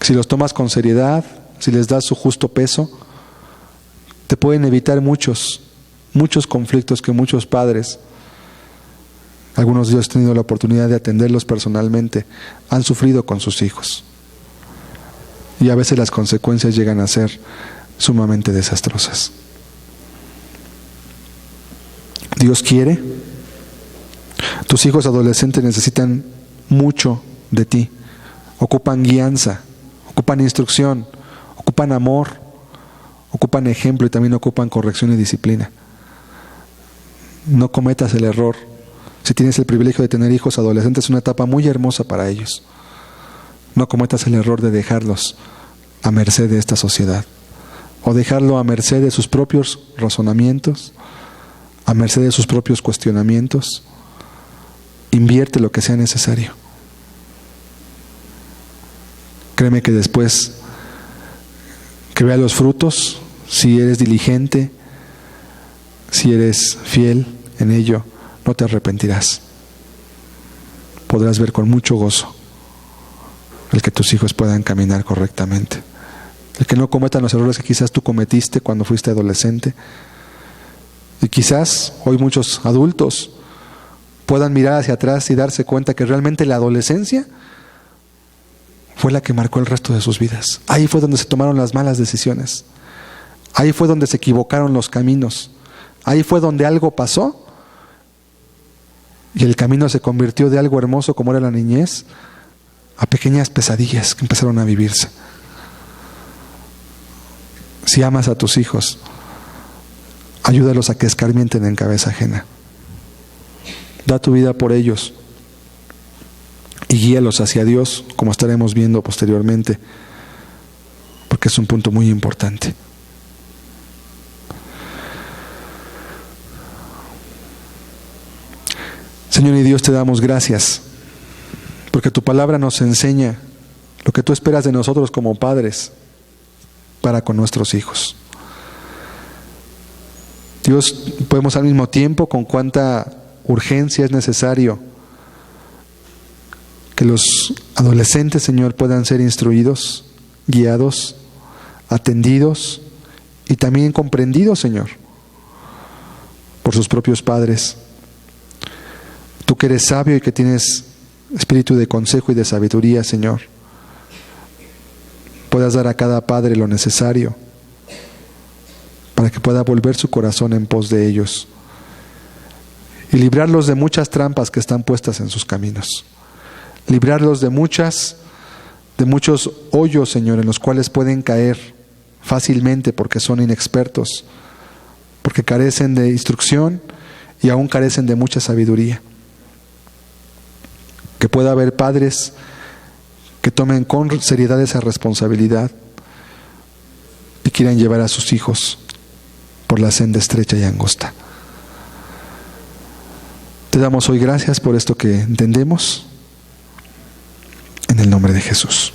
Si los tomas con seriedad, si les das su justo peso, te pueden evitar muchos conflictos que muchos padres, algunos de ellos han tenido la oportunidad de atenderlos personalmente, han sufrido con sus hijos. Y a veces las consecuencias llegan a ser sumamente desastrosas. Dios quiere. Tus hijos adolescentes necesitan mucho de ti. Ocupan guianza, ocupan instrucción, ocupan amor, ocupan ejemplo y también ocupan corrección y disciplina. No cometas el error. Si tienes el privilegio de tener hijos adolescentes, es una etapa muy hermosa para ellos. No cometas el error de dejarlos a merced de esta sociedad, o dejarlo a merced de sus propios razonamientos, a merced de sus propios cuestionamientos. Invierte lo que sea necesario. Créeme que después que vea los frutos, si eres diligente, si eres fiel en ello, no te arrepentirás. Podrás ver con mucho gozo el que tus hijos puedan caminar correctamente, el que no cometan los errores que quizás tú cometiste cuando fuiste adolescente. Y quizás hoy muchos adultos puedan mirar hacia atrás y darse cuenta que realmente la adolescencia fue la que marcó el resto de sus vidas. Ahí fue donde se tomaron las malas decisiones. Ahí fue donde se equivocaron los caminos. Ahí fue donde algo pasó y el camino se convirtió de algo hermoso como era la niñez a pequeñas pesadillas que empezaron a vivirse. Si amas a tus hijos, ayúdalos a que escarmienten en cabeza ajena. Da tu vida por ellos y guíalos hacia Dios, como estaremos viendo posteriormente, porque es un punto muy importante. Señor y Dios, te damos gracias, porque tu palabra nos enseña lo que tú esperas de nosotros como padres para con nuestros hijos. Dios, podemos al mismo tiempo con cuánta urgencia es necesario que los adolescentes, Señor, puedan ser instruidos, guiados, atendidos y también comprendidos, Señor, por sus propios padres. Tú que eres sabio y que tienes espíritu de consejo y de sabiduría, Señor, puedas dar a cada padre lo necesario para que pueda volver su corazón en pos de ellos y librarlos de muchas trampas que están puestas en sus caminos. Librarlos de muchos hoyos, Señor, en los cuales pueden caer fácilmente porque son inexpertos, porque carecen de instrucción y aún carecen de mucha sabiduría. Que pueda haber padres que tomen con seriedad esa responsabilidad y quieran llevar a sus hijos por la senda estrecha y angosta. Te damos hoy gracias por esto que entendemos, en el nombre de Jesús.